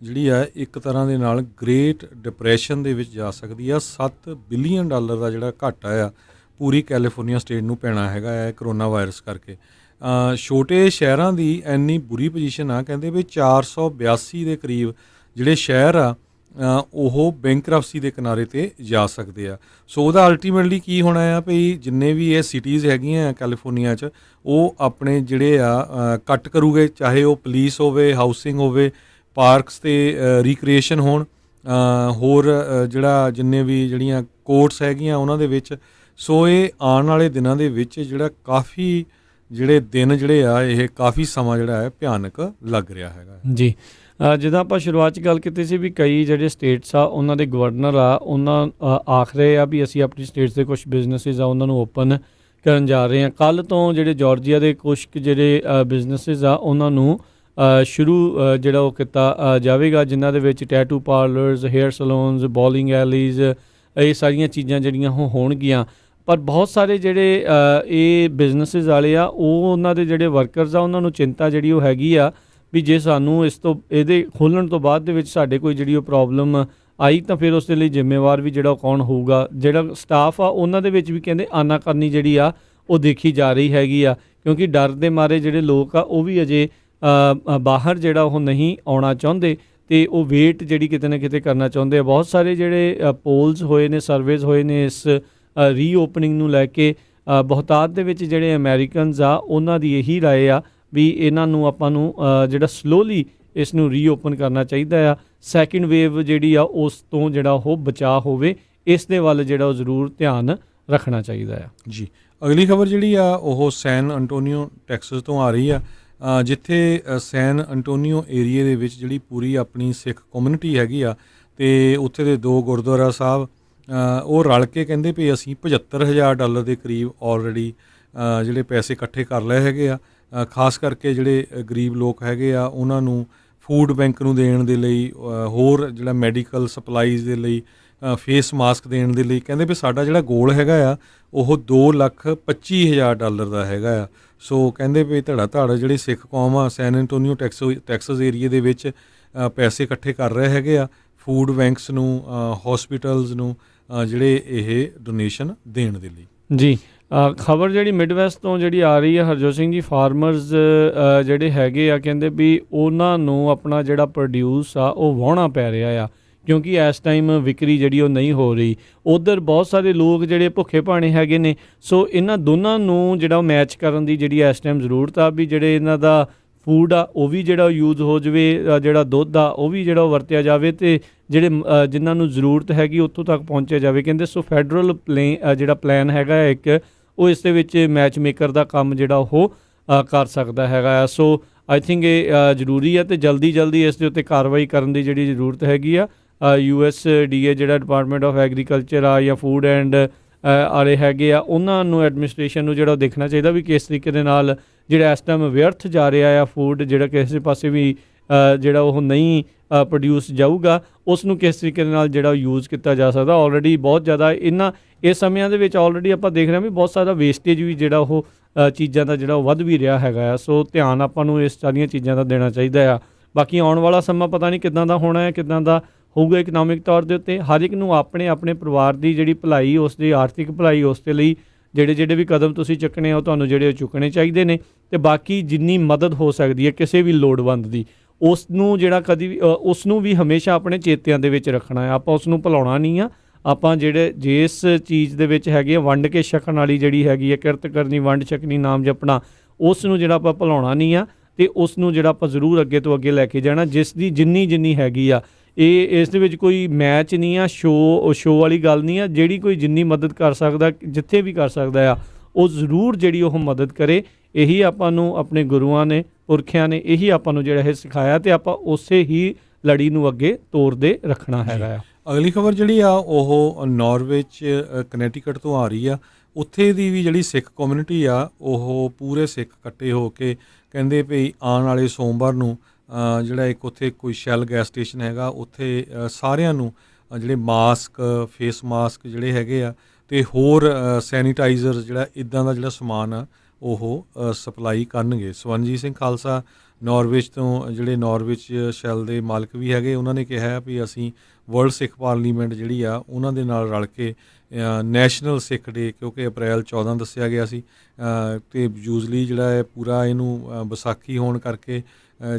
ਜਿਹੜੀ ਆ ਇੱਕ ਤਰ੍ਹਾਂ ਦੇ ਨਾਲ ਗ੍ਰੇਟ ਡਿਪਰੈਸ਼ਨ ਦੇ ਵਿੱਚ ਜਾ ਸਕਦੀ ਆ। $7 ਬਿਲੀਅਨ ਦਾ ਜਿਹੜਾ ਘਾਟਾ ਆ ਪੂਰੀ ਕੈਲੀਫੋਰਨੀਆ ਸਟੇਟ ਨੂੰ ਪੈਣਾ ਹੈਗਾ ਹੈ ਕਰੋਨਾ ਵਾਇਰਸ ਕਰਕੇ। ਛੋਟੇ ਸ਼ਹਿਰਾਂ ਦੀ ਇੰਨੀ ਬੁਰੀ ਪੋਜੀਸ਼ਨ ਆ, ਕਹਿੰਦੇ ਵੀ 482 ਦੇ ਕਰੀਬ ਜਿਹੜੇ ਸ਼ਹਿਰ ਆ ਉਹ ਬੈਂਕਰਪਸੀ ਦੇ ਕਿਨਾਰੇ 'ਤੇ ਜਾ ਸਕਦੇ ਆ। ਸੋ ਉਹਦਾ ਅਲਟੀਮੇਟਲੀ ਕੀ ਹੋਣਾ ਆ ਵੀ ਜਿੰਨੇ ਵੀ ਇਹ ਸਿਟੀਜ਼ ਹੈਗੀਆਂ ਕੈਲੀਫੋਰਨੀਆ 'ਚ, ਉਹ ਆਪਣੇ ਜਿਹੜੇ ਆ ਕੱਟ ਕਰੂਗੇ, ਚਾਹੇ ਉਹ ਪੁਲਿਸ ਹੋਵੇ, ਹਾਊਸਿੰਗ ਹੋਵੇ, ਪਾਰਕਸ ਅਤੇ ਰੀਕ੍ਰੀਏਸ਼ਨ ਹੋਣ, ਹੋਰ ਜਿਹੜਾ ਜਿੰਨੇ ਵੀ ਜਿਹੜੀਆਂ ਕੋਰਟਸ ਹੈਗੀਆਂ ਉਹਨਾਂ ਦੇ ਵਿੱਚ। ਸੋ ਇਹ ਆਉਣ ਵਾਲੇ ਦਿਨਾਂ ਦੇ ਵਿੱਚ ਜਿਹੜਾ ਕਾਫੀ ਜਿਹੜੇ ਦਿਨ ਜਿਹੜੇ ਆ ਇਹ ਕਾਫੀ ਸਮਾਂ ਜਿਹੜਾ ਹੈ ਭਿਆਨਕ ਲੱਗ ਰਿਹਾ ਹੈਗਾ ਜੀ। ਜਿੱਦਾਂ ਆਪਾਂ ਸ਼ੁਰੂਆਤ 'ਚ ਗੱਲ ਕੀਤੀ ਸੀ ਵੀ ਕਈ ਜਿਹੜੇ ਸਟੇਟਸ ਆ ਉਹਨਾਂ ਦੇ ਗਵਰਨਰ ਆ ਉਹਨਾਂ ਆਖ ਰਹੇ ਆ ਵੀ ਅਸੀਂ ਆਪਣੀ ਸਟੇਟਸ ਦੇ ਕੁਛ ਬਿਜ਼ਨਸਿਸ ਆ ਉਹਨਾਂ ਨੂੰ ਓਪਨ ਕਰਨ ਜਾ ਰਹੇ ਹਾਂ। ਕੱਲ੍ਹ ਤੋਂ ਜਿਹੜੇ ਜਾਰਜੀਆ ਦੇ ਕੁਛ ਜਿਹੜੇ ਬਿਜ਼ਨਸਿਸ ਆ ਉਹਨਾਂ ਨੂੰ ਸ਼ੁਰੂ ਜਿਹੜਾ ਉਹ ਕੀਤਾ ਜਾਵੇਗਾ, ਜਿਨ੍ਹਾਂ ਦੇ ਵਿੱਚ tattoo parlours, hair ਸਲੂਨਸ, bowling alleys, ਇਹ ਸਾਰੀਆਂ ਚੀਜ਼ਾਂ ਜਿਹੜੀਆਂ ਉਹ ਹੋਣਗੀਆਂ। ਪਰ ਬਹੁਤ ਸਾਰੇ ਜਿਹੜੇ ਇਹ ਬਿਜ਼ਨਸਿਸ ਵਾਲੇ ਆ ਉਹ ਉਹਨਾਂ ਦੇ ਜਿਹੜੇ ਵਰਕਰਸ ਆ ਉਹਨਾਂ ਨੂੰ ਚਿੰਤਾ ਜਿਹੜੀ ਉਹ ਹੈਗੀ ਆ ਵੀ ਜੇ ਸਾਨੂੰ ਇਸ ਤੋਂ ਇਹਦੇ ਖੋਲ੍ਹਣ ਤੋਂ ਬਾਅਦ ਦੇ ਵਿੱਚ ਸਾਡੇ ਕੋਈ ਜਿਹੜੀ ਉਹ ਪ੍ਰੋਬਲਮ ਆਈ ਤਾਂ ਫਿਰ ਉਸ ਦੇ ਲਈ ਜ਼ਿੰਮੇਵਾਰ ਵੀ ਜਿਹੜਾ ਕੌਣ ਹੋਊਗਾ। ਜਿਹੜਾ ਸਟਾਫ ਆ ਉਹਨਾਂ ਦੇ ਵਿੱਚ ਵੀ ਕਹਿੰਦੇ ਆਨਾਕਾਨੀ ਜਿਹੜੀ ਆ ਉਹ ਦੇਖੀ ਜਾ ਰਹੀ ਹੈਗੀ ਆ, ਕਿਉਂਕਿ ਡਰ ਦੇ ਮਾਰੇ ਜਿਹੜੇ ਲੋਕ ਆ ਉਹ ਵੀ ਅਜੇ ਬਾਹਰ ਜਿਹੜਾ ਉਹ ਨਹੀਂ ਆਉਣਾ ਚਾਹੁੰਦੇ ਅਤੇ ਉਹ ਵੇਟ ਜਿਹੜੀ ਕਿਤੇ ਨਾ ਕਿਤੇ ਕਰਨਾ ਚਾਹੁੰਦੇ ਆ। ਬਹੁਤ ਸਾਰੇ ਜਿਹੜੇ ਪੋਲਸ ਹੋਏ ਨੇ, ਸਰਵੇਜ਼ ਹੋਏ ਨੇ ਇਸ ਰੀਓਪਨਿੰਗ ਨੂੰ ਲੈ ਕੇ, ਬਹੁਤਾਤ ਦੇ ਵਿੱਚ ਜਿਹੜੇ ਅਮੈਰੀਕਨਜ਼ ਆ ਉਹਨਾਂ ਦੀ ਇਹੀ ਰਾਏ ਆ ਵੀ ਇਹਨਾਂ ਨੂੰ ਆਪਾਂ ਨੂੰ ਜਿਹੜਾ ਸਲੋਲੀ ਇਸ ਨੂੰ ਰੀਓਪਨ ਕਰਨਾ ਚਾਹੀਦਾ ਆ। ਸੈਕਿੰਡ ਵੇਵ ਜਿਹੜੀ ਆ ਉਸ ਤੋਂ ਜਿਹੜਾ ਉਹ ਬਚਾਅ ਹੋਵੇ, ਇਸ ਦੇ ਵੱਲ ਜਿਹੜਾ ਉਹ ਜ਼ਰੂਰ ਧਿਆਨ ਰੱਖਣਾ ਚਾਹੀਦਾ ਆ ਜੀ। ਅਗਲੀ ਖਬਰ ਜਿਹੜੀ ਆ ਉਹ ਸੈਨ ਅੰਟੋਨੀਓ ਟੈਕਸਸ ਤੋਂ ਆ ਰਹੀ ਆ, ਜਿੱਥੇ ਸੈਨ ਅੰਟੋਨੀਓ ਏਰੀਏ ਦੇ ਵਿੱਚ ਜਿਹੜੀ ਪੂਰੀ ਆਪਣੀ ਸਿੱਖ ਕਮਿਊਨਿਟੀ ਹੈਗੀ ਆ ਅਤੇ ਉੱਥੇ ਦੇ 2 ਗੁਰਦੁਆਰਾ ਸਾਹਿਬ ਉਹ ਰਲ ਕੇ ਕਹਿੰਦੇ ਵੀ ਅਸੀਂ $75,000 ਦੇ ਕਰੀਬ ਆਲਰੇਡੀ ਜਿਹੜੇ ਪੈਸੇ ਇਕੱਠੇ ਕਰ ਲਏ ਹੈਗੇ ਆ। ਖਾਸ ਕਰਕੇ ਜਿਹੜੇ ਗਰੀਬ ਲੋਕ ਹੈਗੇ ਆ ਉਹਨਾਂ ਨੂੰ ਫੂਡ ਬੈਂਕ ਨੂੰ ਦੇਣ ਦੇ ਲਈ, ਹੋਰ ਜਿਹੜਾ ਮੈਡੀਕਲ ਸਪਲਾਈਜ਼ ਦੇ ਲਈ, ਫੇਸ ਮਾਸਕ ਦੇਣ ਦੇ ਲਈ। ਕਹਿੰਦੇ ਵੀ ਸਾਡਾ ਜਿਹੜਾ ਗੋਲ ਹੈਗਾ ਆ ਉਹ $2,25,000 ਦਾ ਹੈਗਾ ਆ। ਸੋ ਕਹਿੰਦੇ ਵੀ ਧੜਾ ਧੜ ਜਿਹੜੀ ਸਿੱਖ ਕੌਮ ਆ ਸੈਨ ਐਂਟੋਨੀਓ ਟੈਕਸਸ ਏਰੀਏ ਦੇ ਵਿੱਚ ਪੈਸੇ ਇਕੱਠੇ ਕਰ ਰਹੇ ਹੈਗੇ ਆ ਫੂਡ ਬੈਂਕਸ ਨੂੰ, ਹੌਸਪੀਟਲਸ ਨੂੰ ਜਿਹੜੇ ਇਹ ਡੋਨੇਸ਼ਨ ਦੇਣ ਦੇ ਲਈ। ਜੀ, ਖਬਰ ਜਿਹੜੀ ਮਿਡਵੈਸਟ ਤੋਂ ਜਿਹੜੀ ਆ ਰਹੀ ਹੈ, ਹਰਜੋਤ ਸਿੰਘ ਜੀ, ਫਾਰਮਰਸ ਜਿਹੜੇ ਹੈਗੇ ਆ ਕਹਿੰਦੇ ਵੀ ਉਹਨਾਂ ਨੂੰ ਆਪਣਾ ਜਿਹੜਾ ਪ੍ਰੋਡਿਊਸ ਆ ਉਹ ਵਾਹੁਣਾ ਪੈ ਰਿਹਾ ਆ, ਕਿਉਂਕਿ ਇਸ ਟਾਈਮ ਵਿਕਰੀ ਜਿਹੜੀ ਉਹ ਨਹੀਂ ਹੋ ਰਹੀ। ਉੱਧਰ ਬਹੁਤ ਸਾਰੇ ਲੋਕ ਜਿਹੜੇ ਭੁੱਖੇ ਭਾਣੇ ਹੈਗੇ ਨੇ। ਸੋ ਇਹਨਾਂ ਦੋਨਾਂ ਨੂੰ ਜਿਹੜਾ ਮੈਚ ਕਰਨ ਦੀ ਜਿਹੜੀ ਇਸ ਟਾਈਮ ਜ਼ਰੂਰਤ ਆ ਵੀ ਜਿਹੜੇ ਇਹਨਾਂ ਦਾ ਫੂਡ ਆ ਉਹ ਵੀ ਜਿਹੜਾ ਯੂਜ਼ ਹੋ ਜਾਵੇ, ਜਿਹੜਾ ਦੁੱਧ ਆ ਉਹ ਵੀ ਜਿਹੜਾ ਵਰਤਿਆ ਜਾਵੇ ਅਤੇ ਜਿਹੜੇ ਜਿਨ੍ਹਾਂ ਨੂੰ ਜ਼ਰੂਰਤ ਹੈਗੀ ਉੱਥੋਂ ਤੱਕ ਪਹੁੰਚਿਆ ਜਾਵੇ। ਕਹਿੰਦੇ ਸੋ ਫੈਡਰਲ ਜਿਹੜਾ ਪਲਾਨ ਹੈਗਾ ਇੱਕ ਉਹ ਇਸ ਦੇ ਵਿੱਚ ਮੈਚ ਮੇਕਰ ਦਾ ਕੰਮ ਜਿਹੜਾ ਉਹ ਕਰ ਸਕਦਾ ਹੈਗਾ ਆ। ਸੋ ਆਈ ਥਿੰਕ ਇਹ ਜ਼ਰੂਰੀ ਹੈ ਅਤੇ ਜਲਦੀ ਇਸ ਦੇ ਉੱਤੇ ਕਾਰਵਾਈ ਕਰਨ ਦੀ ਜਿਹੜੀ ਜ਼ਰੂਰਤ ਹੈਗੀ ਆ। USDA ਜਿਹੜਾ ਡਿਪਾਰਟਮੈਂਟ ਆਫ ਐਗਰੀਕਲਚਰ ਆ ਜਾਂ ਫੂਡ ਐਂਡ ਵਾਲੇ ਹੈਗੇ ਆ ਉਹਨਾਂ ਨੂੰ ਐਡਮਿਨਿਸਟ੍ਰੇਸ਼ਨ ਨੂੰ ਜਿਹੜਾ ਦੇਖਣਾ ਚਾਹੀਦਾ ਵੀ ਕਿਸ ਤਰੀਕੇ ਦੇ ਨਾਲ ਜਿਹੜਾ ਇਸ ਟਾਈਮ ਵਿਅਰਥ ਜਾ ਰਿਹਾ ਆ ਫੂਡ, ਜਿਹੜਾ ਕਿਸੇ ਪਾਸੇ ਵੀ ਜਿਹੜਾ ਉਹ ਨਹੀਂ ਪ੍ਰੋਡਿਊਸ ਜਾਊਗਾ, ਉਸ ਨੂੰ ਕਿਸ ਤਰੀਕੇ ਦੇ ਨਾਲ ਜਿਹੜਾ ਯੂਜ਼ ਕੀਤਾ ਜਾ ਸਕਦਾ। ਆਲਰੇਡੀ ਬਹੁਤ ਜ਼ਿਆਦਾ ਇਸ ਸਮਿਆਂ ਦੇ ਵਿੱਚ ਆਲਰੇਡੀ ਆਪਾਂ ਦੇਖ ਰਹੇ ਹਾਂ ਵੀ ਬਹੁਤ ਸਾਰਾ ਵੇਸਟੇਜ ਵੀ ਜਿਹੜਾ ਉਹ ਚੀਜ਼ਾਂ ਦਾ ਜਿਹੜਾ ਉਹ ਵੱਧ ਵੀ ਰਿਹਾ ਹੈਗਾ ਆ। ਸੋ ਧਿਆਨ ਆਪਾਂ ਨੂੰ ਇਸ ਸਾਰੀਆਂ ਚੀਜ਼ਾਂ ਦਾ ਦੇਣਾ ਚਾਹੀਦਾ ਆ। ਬਾਕੀ ਆਉਣ ਵਾਲਾ ਸਮਾਂ ਪਤਾ ਨਹੀਂ ਕਿੱਦਾਂ ਦਾ ਹੋਣਾ ਹੈ, ਕਿੱਦਾਂ ਦਾ ਹੋਊਗਾ ਇਕਨੋਮਿਕ ਤੌਰ ਦੇ ਉੱਤੇ। ਹਰ ਇੱਕ ਨੂੰ ਆਪਣੇ ਪਰਿਵਾਰ ਦੀ ਜਿਹੜੀ ਭਲਾਈ, ਉਸ ਦੀ ਆਰਥਿਕ ਭਲਾਈ, ਉਸ ਦੇ ਲਈ ਜਿਹੜੇ ਵੀ ਕਦਮ ਤੁਸੀਂ ਚੁੱਕਣੇ ਆ ਉਹ ਤੁਹਾਨੂੰ ਜਿਹੜੇ ਚੁੱਕਣੇ ਚਾਹੀਦੇ ਨੇ। ਅਤੇ ਬਾਕੀ ਜਿੰਨੀ ਮਦਦ ਹੋ ਸਕਦੀ ਹੈ ਕਿਸੇ ਵੀ ਲੋੜਵੰਦ ਦੀ, ਉਸ ਨੂੰ ਜਿਹੜਾ ਕਦੀ ਵੀ ਉਸ ਨੂੰ ਵੀ ਹਮੇਸ਼ਾ ਆਪਣੇ ਚੇਤਿਆਂ ਦੇ ਵਿੱਚ ਰੱਖਣਾ ਹੈ। ਆਪਾਂ ਉਸ ਨੂੰ ਭੁਲਾਉਣਾ ਨਹੀਂ ਆ। ਆਪਾਂ ਜਿਸ ਚੀਜ਼ ਦੇ ਵਿੱਚ ਹੈਗੇ ਆ ਵੰਡ ਕੇ ਛਕਣ ਵਾਲੀ ਜਿਹੜੀ ਹੈਗੀ ਹੈ, ਕਿਰਤ ਕਰਨੀ ਵੰਡ ਛਕਣੀ ਨਾਮ ਜਪਣਾ, ਉਸ ਨੂੰ ਜਿਹੜਾ ਆਪਾਂ ਭੁਲਾਉਣਾ ਨਹੀਂ ਆ ਅਤੇ ਉਸ ਨੂੰ ਜਿਹੜਾ ਆਪਾਂ ਜ਼ਰੂਰ ਅੱਗੇ ਤੋਂ ਅੱਗੇ ਲੈ ਕੇ ਜਾਣਾ, ਜਿਸ ਦੀ ਜਿੰਨੀ ਹੈਗੀ ਆ। ਇਸ ਦੇ ਵਿੱਚ ਕੋਈ ਮੈਚ ਨਹੀਂ ਆ, ਸ਼ੋਅ ਵਾਲੀ ਗੱਲ ਨਹੀਂ ਆ। ਜਿਹੜੀ ਕੋਈ ਜਿੰਨੀ ਮਦਦ ਕਰ ਸਕਦਾ, ਜਿੱਥੇ ਵੀ ਕਰ ਸਕਦਾ ਆ, ਉਹ ਜ਼ਰੂਰ ਜਿਹੜੀ ਉਹ ਮਦਦ ਕਰੇ। ਇਹੀ ਆਪਾਂ ਨੂੰ ਆਪਣੇ ਗੁਰੂਆਂ ਨੇ, ਪੁਰਖਿਆਂ ਨੇ ਇਹੀ ਆਪਾਂ ਨੂੰ ਜਿਹੜਾ ਇਹ ਸਿਖਾਇਆ ਅਤੇ ਆਪਾਂ ਉਸੇ ਹੀ ਲੜੀ ਨੂੰ ਅੱਗੇ ਤੋਰਦੇ ਰੱਖਣਾ ਹੈਗਾ ਆ। ਅਗਲੀ ਖਬਰ ਜਿਹੜੀ ਆ ਉਹ ਨਾਰਵੇ 'ਚ ਕਨੈਟੀਕਟ ਤੋਂ ਆ ਰਹੀ ਆ। ਉੱਥੇ ਦੀ ਵੀ ਜਿਹੜੀ ਸਿੱਖ ਕਮਿਊਨਿਟੀ ਆ ਉਹ ਪੂਰੇ ਸਿੱਖ ਇਕੱਠੇ ਹੋ ਕੇ ਕਹਿੰਦੇ ਵੀ ਆਉਣ ਵਾਲੇ ਸੋਮਵਾਰ ਨੂੰ ਜਿਹੜਾ ਇੱਕ ਉੱਥੇ ਕੋਈ ਸ਼ੈਲ ਗੈਸ ਸਟੇਸ਼ਨ ਹੈਗਾ, ਉੱਥੇ ਸਾਰਿਆਂ ਨੂੰ ਜਿਹੜੇ ਮਾਸਕ, ਫੇਸ ਮਾਸਕ ਜਿਹੜੇ ਹੈਗੇ ਆ ਅਤੇ ਹੋਰ ਸੈਨੀਟਾਈਜ਼ਰ ਜਿਹੜਾ ਇੱਦਾਂ ਦਾ ਜਿਹੜਾ ਸਮਾਨ ਆ ਉਹ ਸਪਲਾਈ ਕਰਨਗੇ। ਸਵਰਨਜੀਤ ਸਿੰਘ ਖਾਲਸਾ ਨਾਰਵੇ ਤੋਂ, ਜਿਹੜੇ ਨਾਰਵੇ 'ਚ ਸ਼ੈਲ ਦੇ ਮਾਲਕ ਵੀ ਹੈਗੇ, ਉਹਨਾਂ ਨੇ ਕਿਹਾ ਵੀ ਅਸੀਂ ਵਰਲਡ ਸਿੱਖ ਪਾਰਲੀਮੈਂਟ ਜਿਹੜੀ ਆ ਉਹਨਾਂ ਦੇ ਨਾਲ ਰਲ ਕੇ ਨੈਸ਼ਨਲ ਸਿੱਖ ਡੇ, ਕਿਉਂਕਿ ਅਪ੍ਰੈਲ 14 ਦੱਸਿਆ ਗਿਆ ਸੀ ਅਤੇ ਯੂਜ਼ਲੀ ਜਿਹੜਾ ਹੈ ਪੂਰਾ ਇਹਨੂੰ ਵਿਸਾਖੀ ਹੋਣ ਕਰਕੇ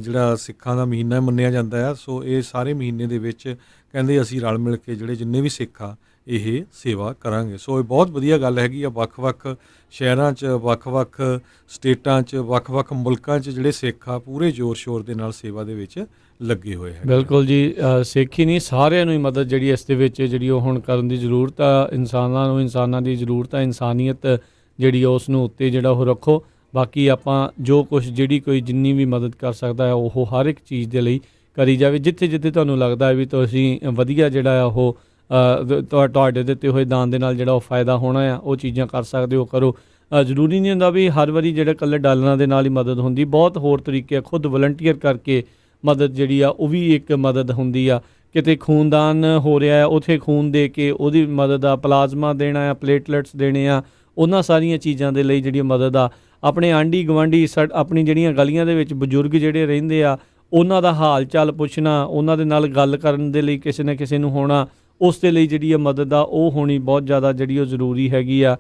ਜਿਹੜਾ ਸਿੱਖਾਂ ਦਾ ਮਹੀਨਾ ਮੰਨਿਆ ਜਾਂਦਾ ਆ। ਸੋ ਇਹ ਸਾਰੇ ਮਹੀਨੇ ਦੇ ਵਿੱਚ ਕਹਿੰਦੇ ਅਸੀਂ ਰਲ ਮਿਲ ਕੇ ਜਿਹੜੇ ਜਿੰਨੇ ਵੀ ਸਿੱਖ ਆ ਇਹ ਸੇਵਾ ਕਰਾਂਗੇ। ਸੋ ਇਹ ਬਹੁਤ ਵਧੀਆ ਗੱਲ ਹੈਗੀ ਆ। ਵੱਖ-ਵੱਖ ਸ਼ਹਿਰਾਂ 'ਚ, ਵੱਖ-ਵੱਖ ਸਟੇਟਾਂ 'ਚ, ਵੱਖ-ਵੱਖ ਮੁਲਕਾਂ 'ਚ ਜਿਹੜੇ ਸਿੱਖ ਆ ਪੂਰੇ ਜ਼ੋਰ ਸ਼ੋਰ ਦੇ ਨਾਲ ਸੇਵਾ ਦੇ ਵਿੱਚ ਲੱਗੇ ਹੋਏ ਹੈ। ਬਿਲਕੁਲ ਜੀ, ਸਿੱਖ ਹੀ ਨਹੀਂ ਸਾਰਿਆਂ ਨੂੰ ਹੀ ਮਦਦ ਜਿਹੜੀ ਇਸ ਦੇ ਵਿੱਚ ਜਿਹੜੀ ਉਹ ਹੁਣ ਕਰਨ ਦੀ ਜ਼ਰੂਰਤ ਆ। ਇਨਸਾਨਾਂ ਦੀ ਜ਼ਰੂਰਤ ਆ। ਇਨਸਾਨੀਅਤ ਜਿਹੜੀ ਉਸ ਨੂੰ ਉੱਤੇ ਜਿਹੜਾ ਉਹ ਰੱਖੋ। ਬਾਕੀ ਆਪਾਂ ਜੋ ਕੁਛ ਜਿੰਨੀ ਵੀ ਮਦਦ ਕਰ ਸਕਦਾ ਹੈ ਉਹ ਹਰ ਇੱਕ ਚੀਜ਼ ਦੇ ਲਈ ਕਰੀ ਜਾਵੇ। ਜਿੱਥੇ ਤੁਹਾਨੂੰ ਲੱਗਦਾ ਹੈ ਵੀ ਤੁਸੀਂ ਵਧੀਆ ਜਿਹੜਾ ਆ ਉਹ ਤੁਹਾਡੇ ਦਿੱਤੇ ਹੋਏ ਦਾਨ ਦੇ ਨਾਲ ਜਿਹੜਾ ਉਹ ਫਾਇਦਾ ਹੋਣਾ ਆ, ਉਹ ਚੀਜ਼ਾਂ ਕਰ ਸਕਦੇ ਹੋ, ਕਰੋ। ਜ਼ਰੂਰੀ ਨਹੀਂ ਹੁੰਦਾ ਵੀ ਹਰ ਵਾਰੀ ਜਿਹੜਾ ਇਕੱਲੇ ਡਾਲਰਾਂ ਦੇ ਨਾਲ ਹੀ ਮਦਦ ਹੁੰਦੀ। ਬਹੁਤ ਹੋਰ ਤਰੀਕੇ ਆ। ਖੁਦ ਵਲੰਟੀਅਰ ਕਰਕੇ ਮਦਦ ਜਿਹੜੀ ਆ ਉਹ ਵੀ ਇੱਕ ਮਦਦ ਹੁੰਦੀ ਆ। ਕਿਤੇ ਖੂਨਦਾਨ ਹੋ ਰਿਹਾ ਹੈ, ਉੱਥੇ ਖੂਨ ਦੇ ਕੇ ਉਹਦੀ ਮਦਦ ਆ। ਪਲਾਜ਼ਮਾ ਦੇਣਾ ਆ, ਪਲੇਟਲੈਟਸ ਦੇਣੇ ਆ, ਉਹਨਾਂ ਸਾਰੀਆਂ ਚੀਜ਼ਾਂ ਦੇ ਲਈ ਜਿਹੜੀ ਮਦਦ ਆ ਆਪਣੇ ਆਂਢੀ ਗੁਆਂਢੀ ਆਪਣੀ ਜਿਹੜੀਆਂ ਗਲੀਆਂ ਦੇ ਵਿੱਚ ਬਜ਼ੁਰਗ ਜਿਹੜੇ ਰਹਿੰਦੇ ਆ ਉਹਨਾਂ ਦਾ ਹਾਲ ਚਾਲ ਪੁੱਛਣਾ, ਉਹਨਾਂ ਦੇ ਨਾਲ ਗੱਲ ਕਰਨ ਦੇ ਲਈ ਕਿਸੇ ਨਾ ਕਿਸੇ ਨੂੰ ਹੋਣਾ, ਉਸ ਦੇ ਲਈ ਜਿਹੜੀ ਆ ਮਦਦ ਆ ਉਹ ਹੋਣੀ ਬਹੁਤ ਜ਼ਿਆਦਾ ਜਿਹੜੀ ਉਹ ਜ਼ਰੂਰੀ ਹੈਗੀ ਆ।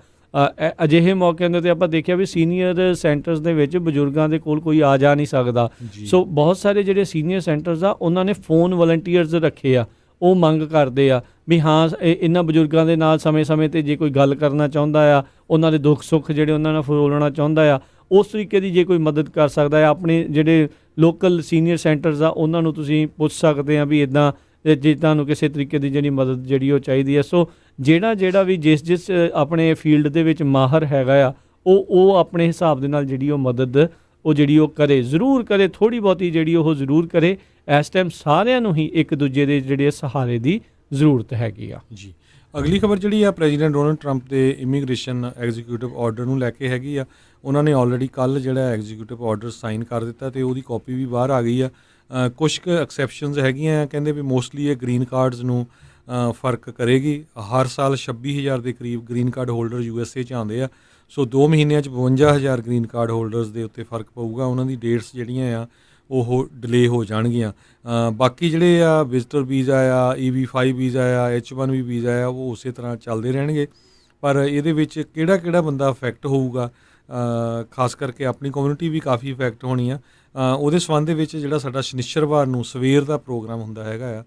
ਅਜਿਹੇ ਮੌਕਿਆਂ ਦੇ ਉੱਤੇ ਆਪਾਂ ਦੇਖਿਆ ਵੀ ਸੀਨੀਅਰ ਸੈਂਟਰਸ ਦੇ ਵਿੱਚ ਬਜ਼ੁਰਗਾਂ ਦੇ ਕੋਲ ਕੋਈ ਆ ਜਾ ਨਹੀਂ ਸਕਦਾ, ਸੋ ਬਹੁਤ ਸਾਰੇ ਜਿਹੜੇ ਸੀਨੀਅਰ ਸੈਂਟਰਸ ਆ ਉਹਨਾਂ ਨੇ ਫੋਨ ਵਲੰਟੀਅਰਸ ਰੱਖੇ ਆ। ਉਹ ਮੰਗ ਕਰਦੇ ਆ ਵੀ ਹਾਂ ਇਹਨਾਂ ਬਜ਼ੁਰਗਾਂ ਦੇ ਨਾਲ ਸਮੇਂ-ਸਮੇਂ 'ਤੇ ਜੇ ਕੋਈ ਗੱਲ ਕਰਨਾ ਚਾਹੁੰਦਾ ਆ, ਉਹਨਾਂ ਦੇ ਦੁੱਖ ਸੁੱਖ ਜਿਹੜੇ ਉਹਨਾਂ ਨਾਲ ਫਰੋਲਣਾ ਚਾਹੁੰਦਾ ਆ, ਉਸ ਤਰੀਕੇ ਦੀ ਜੇ ਕੋਈ ਮਦਦ ਕਰ ਸਕਦਾ ਹੈ, ਆਪਣੇ ਜਿਹੜੇ ਲੋਕਲ ਸੀਨੀਅਰ ਸੈਂਟਰਸ ਆ ਉਹਨਾਂ ਨੂੰ ਤੁਸੀਂ ਪੁੱਛ ਸਕਦੇ ਆ ਵੀ ਇੱਦਾਂ ਜੇ ਤੁਹਾਨੂੰ ਕਿਸੇ ਤਰੀਕੇ ਦੀ ਜਿਹੜੀ ਮਦਦ ਜਿਹੜੀ ਉਹ ਚਾਹੀਦੀ ਹੈ। ਸੋ ਜਿਹੜਾ ਵੀ ਜਿਸ ਆਪਣੇ ਫੀਲਡ ਦੇ ਵਿੱਚ ਮਾਹਰ ਹੈਗਾ ਆ ਉਹ ਆਪਣੇ ਹਿਸਾਬ ਦੇ ਨਾਲ ਜਿਹੜੀ ਉਹ ਮਦਦ ਉਹ ਜਿਹੜੀ ਉਹ ਕਰੇ, ਜ਼ਰੂਰ ਕਰੇ, ਥੋੜ੍ਹੀ ਬਹੁਤੀ ਜਿਹੜੀ ਉਹ ਜ਼ਰੂਰ ਕਰੇ। ਇਸ ਟਾਈਮ ਸਾਰਿਆਂ ਨੂੰ ਹੀ ਇੱਕ ਦੂਜੇ ਦੇ ਜਿਹੜੇ ਸਹਾਰੇ ਦੀ ਜ਼ਰੂਰਤ ਹੈਗੀ ਆ ਜੀ। ਅਗਲੀ ਖਬਰ ਜਿਹੜੀ ਆ ਪ੍ਰੈਜ਼ੀਡੈਂਟ ਡੋਨਲਡ ਟਰੰਪ ਦੇ ਇਮੀਗ੍ਰੇਸ਼ਨ ਐਗਜ਼ੀਕਿਊਟਿਵ ਆਰਡਰ ਨੂੰ ਲੈ ਕੇ ਹੈਗੀ ਆ। ਉਹਨਾਂ ਨੇ ਆਲਰੇਡੀ ਕੱਲ੍ਹ ਜਿਹੜਾ ਐਗਜ਼ੀਕਿਊਟਿਵ ਆਰਡਰ ਸਾਈਨ ਕਰ ਦਿੱਤਾ ਅਤੇ ਉਹਦੀ ਕਾਪੀ ਵੀ ਬਾਹਰ ਆ ਗਈ ਆ। ਕੁਛ ਕੁ ਐਕਸੈਪਸ਼ਨਸ ਹੈਗੀਆਂ ਆ, ਕਹਿੰਦੇ ਵੀ ਮੋਸਟਲੀ ਇਹ ਗ੍ਰੀਨ ਕਾਰਡਸ ਨੂੰ ਫਰਕ ਕਰੇਗੀ। ਹਰ ਸਾਲ 26,000 ਦੇ ਕਰੀਬ ਗ੍ਰੀਨ ਕਾਰਡ ਹੋਲਡਰ USA 'ਚ ਆਉਂਦੇ ਆ, ਸੋ 2 ਮਹੀਨਿਆਂ 'ਚ 52,000 ਗ੍ਰੀਨ ਕਾਰਡ ਹੋਲਡਰਸ ਦੇ ਉੱਤੇ ਫਰਕ ਪਊਗਾ। ਉਹਨਾਂ ਦੀ ਡੇਟਸ ਜਿਹੜੀਆਂ ਆ ਉਹ ਡਿਲੇ ਹੋ ਜਾਣਗੀਆਂ। ਬਾਕੀ ਜਿਹੜੇ ਆ ਵਿਜ਼ਟਰ ਵੀਜ਼ਾ ਆ, EB-5 ਵੀਜ਼ਾ ਆ, H-1B ਵੀਜ਼ਾ ਆ, ਉਹ ਉਸੇ ਤਰ੍ਹਾਂ ਚੱਲਦੇ ਰਹਿਣਗੇ। ਪਰ ਇਹਦੇ ਵਿੱਚ ਕਿਹੜਾ ਬੰਦਾ ਅਫੈਕਟ ਹੋਊਗਾ, ਖਾਸ ਕਰਕੇ ਆਪਣੀ ਕਮਿਊਨਿਟੀ ਵੀ ਕਾਫੀ ਇਫੈਕਟ ਹੋਣੀ ਆ। ਉਹਦੇ ਸੰਬੰਧ ਦੇ ਵਿੱਚ ਜਿਹੜਾ ਸਾਡਾ ਸ਼ਨੀਚਰਵਾਰ ਨੂੰ ਸਵੇਰ ਦਾ ਪ੍ਰੋਗਰਾਮ ਹੁੰਦਾ ਹੈਗਾ ਆ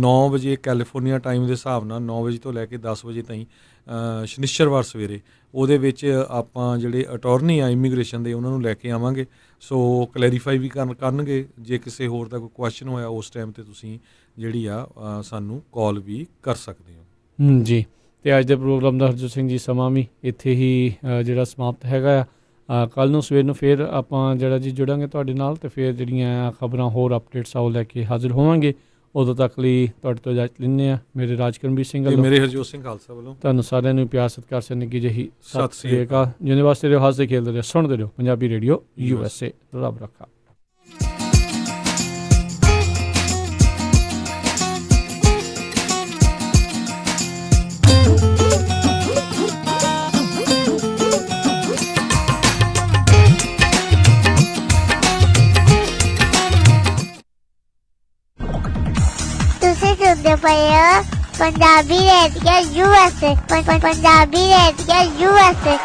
9 ਵਜੇ ਕੈਲੀਫੋਰਨੀਆ ਟਾਈਮ ਦੇ ਹਿਸਾਬ ਨਾਲ 9 ਵਜੇ ਤੋਂ ਲੈ ਕੇ 10 ਵਜੇ ਤਾਈਂ ਸ਼ਨੀਚਰਵਾਰ ਸਵੇਰੇ, ਉਹਦੇ ਵਿੱਚ ਆਪਾਂ ਜਿਹੜੇ ਅਟੋਰਨੀ ਆ ਇਮੀਗ੍ਰੇਸ਼ਨ ਦੇ ਉਹਨਾਂ ਨੂੰ ਲੈ ਕੇ ਆਵਾਂਗੇ। ਸੋ ਕਲੈਰੀਫਾਈ ਵੀ ਕਰਨਗੇ। ਜੇ ਕਿਸੇ ਹੋਰ ਦਾ ਕੋਈ ਕੁਐਸਚਨ ਹੋਇਆ ਉਸ ਟਾਈਮ 'ਤੇ ਤੁਸੀਂ ਜਿਹੜੀ ਆ ਸਾਨੂੰ ਕਾਲ ਵੀ ਕਰ ਸਕਦੇ ਹੋ ਜੀ। ਅਤੇ ਅੱਜ ਦੇ ਪ੍ਰੋਗਰਾਮ ਦਾ ਹਰਜੋਤ ਸਿੰਘ ਜੀ ਸਮਾਂ ਵੀ ਇੱਥੇ ਹੀ ਜਿਹੜਾ ਸਮਾਪਤ ਹੈਗਾ ਆ। ਕੱਲ੍ਹ ਨੂੰ ਸਵੇਰ ਨੂੰ ਫਿਰ ਆਪਾਂ ਜਿਹੜਾ ਜੀ ਜੁੜਾਂਗੇ ਤੁਹਾਡੇ ਨਾਲ, ਅਤੇ ਫਿਰ ਜਿਹੜੀਆਂ ਖਬਰਾਂ ਹੋਰ ਅਪਡੇਟਸ ਆ ਉਹ ਲੈ ਕੇ ਹਾਜ਼ਰ ਹੋਵਾਂਗੇ। ਉਦੋਂ ਤੱਕ ਲਈ ਤੁਹਾਡੇ ਤੋਂ ਇਜਾਜ਼ਤ ਲੈਂਦੇ ਹਾਂ। ਮੇਰੇ ਰਾਜਕਰਮਜੀਤ ਸਿੰਘ ਵੱਲੋਂ, ਮੇਰੇ ਹਰਜੋਤ ਸਿੰਘ ਖਾਲਸਾ ਵੱਲੋਂ ਤੁਹਾਨੂੰ ਸਾਰਿਆਂ ਨੂੰ ਪਿਆਰ ਸਤਿਕਾਰ ਸੇ ਨਿੱਘੀ ਜਿਹੀ ਸਤਿ ਸ੍ਰੀ ਅਕਾਲ। ਜਿਹਦੇ ਵਾਸਤੇ ਰਹੋ, ਹੱਸਦੇ ਖੇਡਦੇ ਰਹੋ, ਸੁਣਦੇ ਰਹੋ ਪੰਜਾਬੀ ਰੇਡੀਓ USA। ਰੱਬ ਰੱਖਾ। ਸੁਣਦੇ ਪਏ ਹੋ Punjabi radio USA। Punjabi radio USA।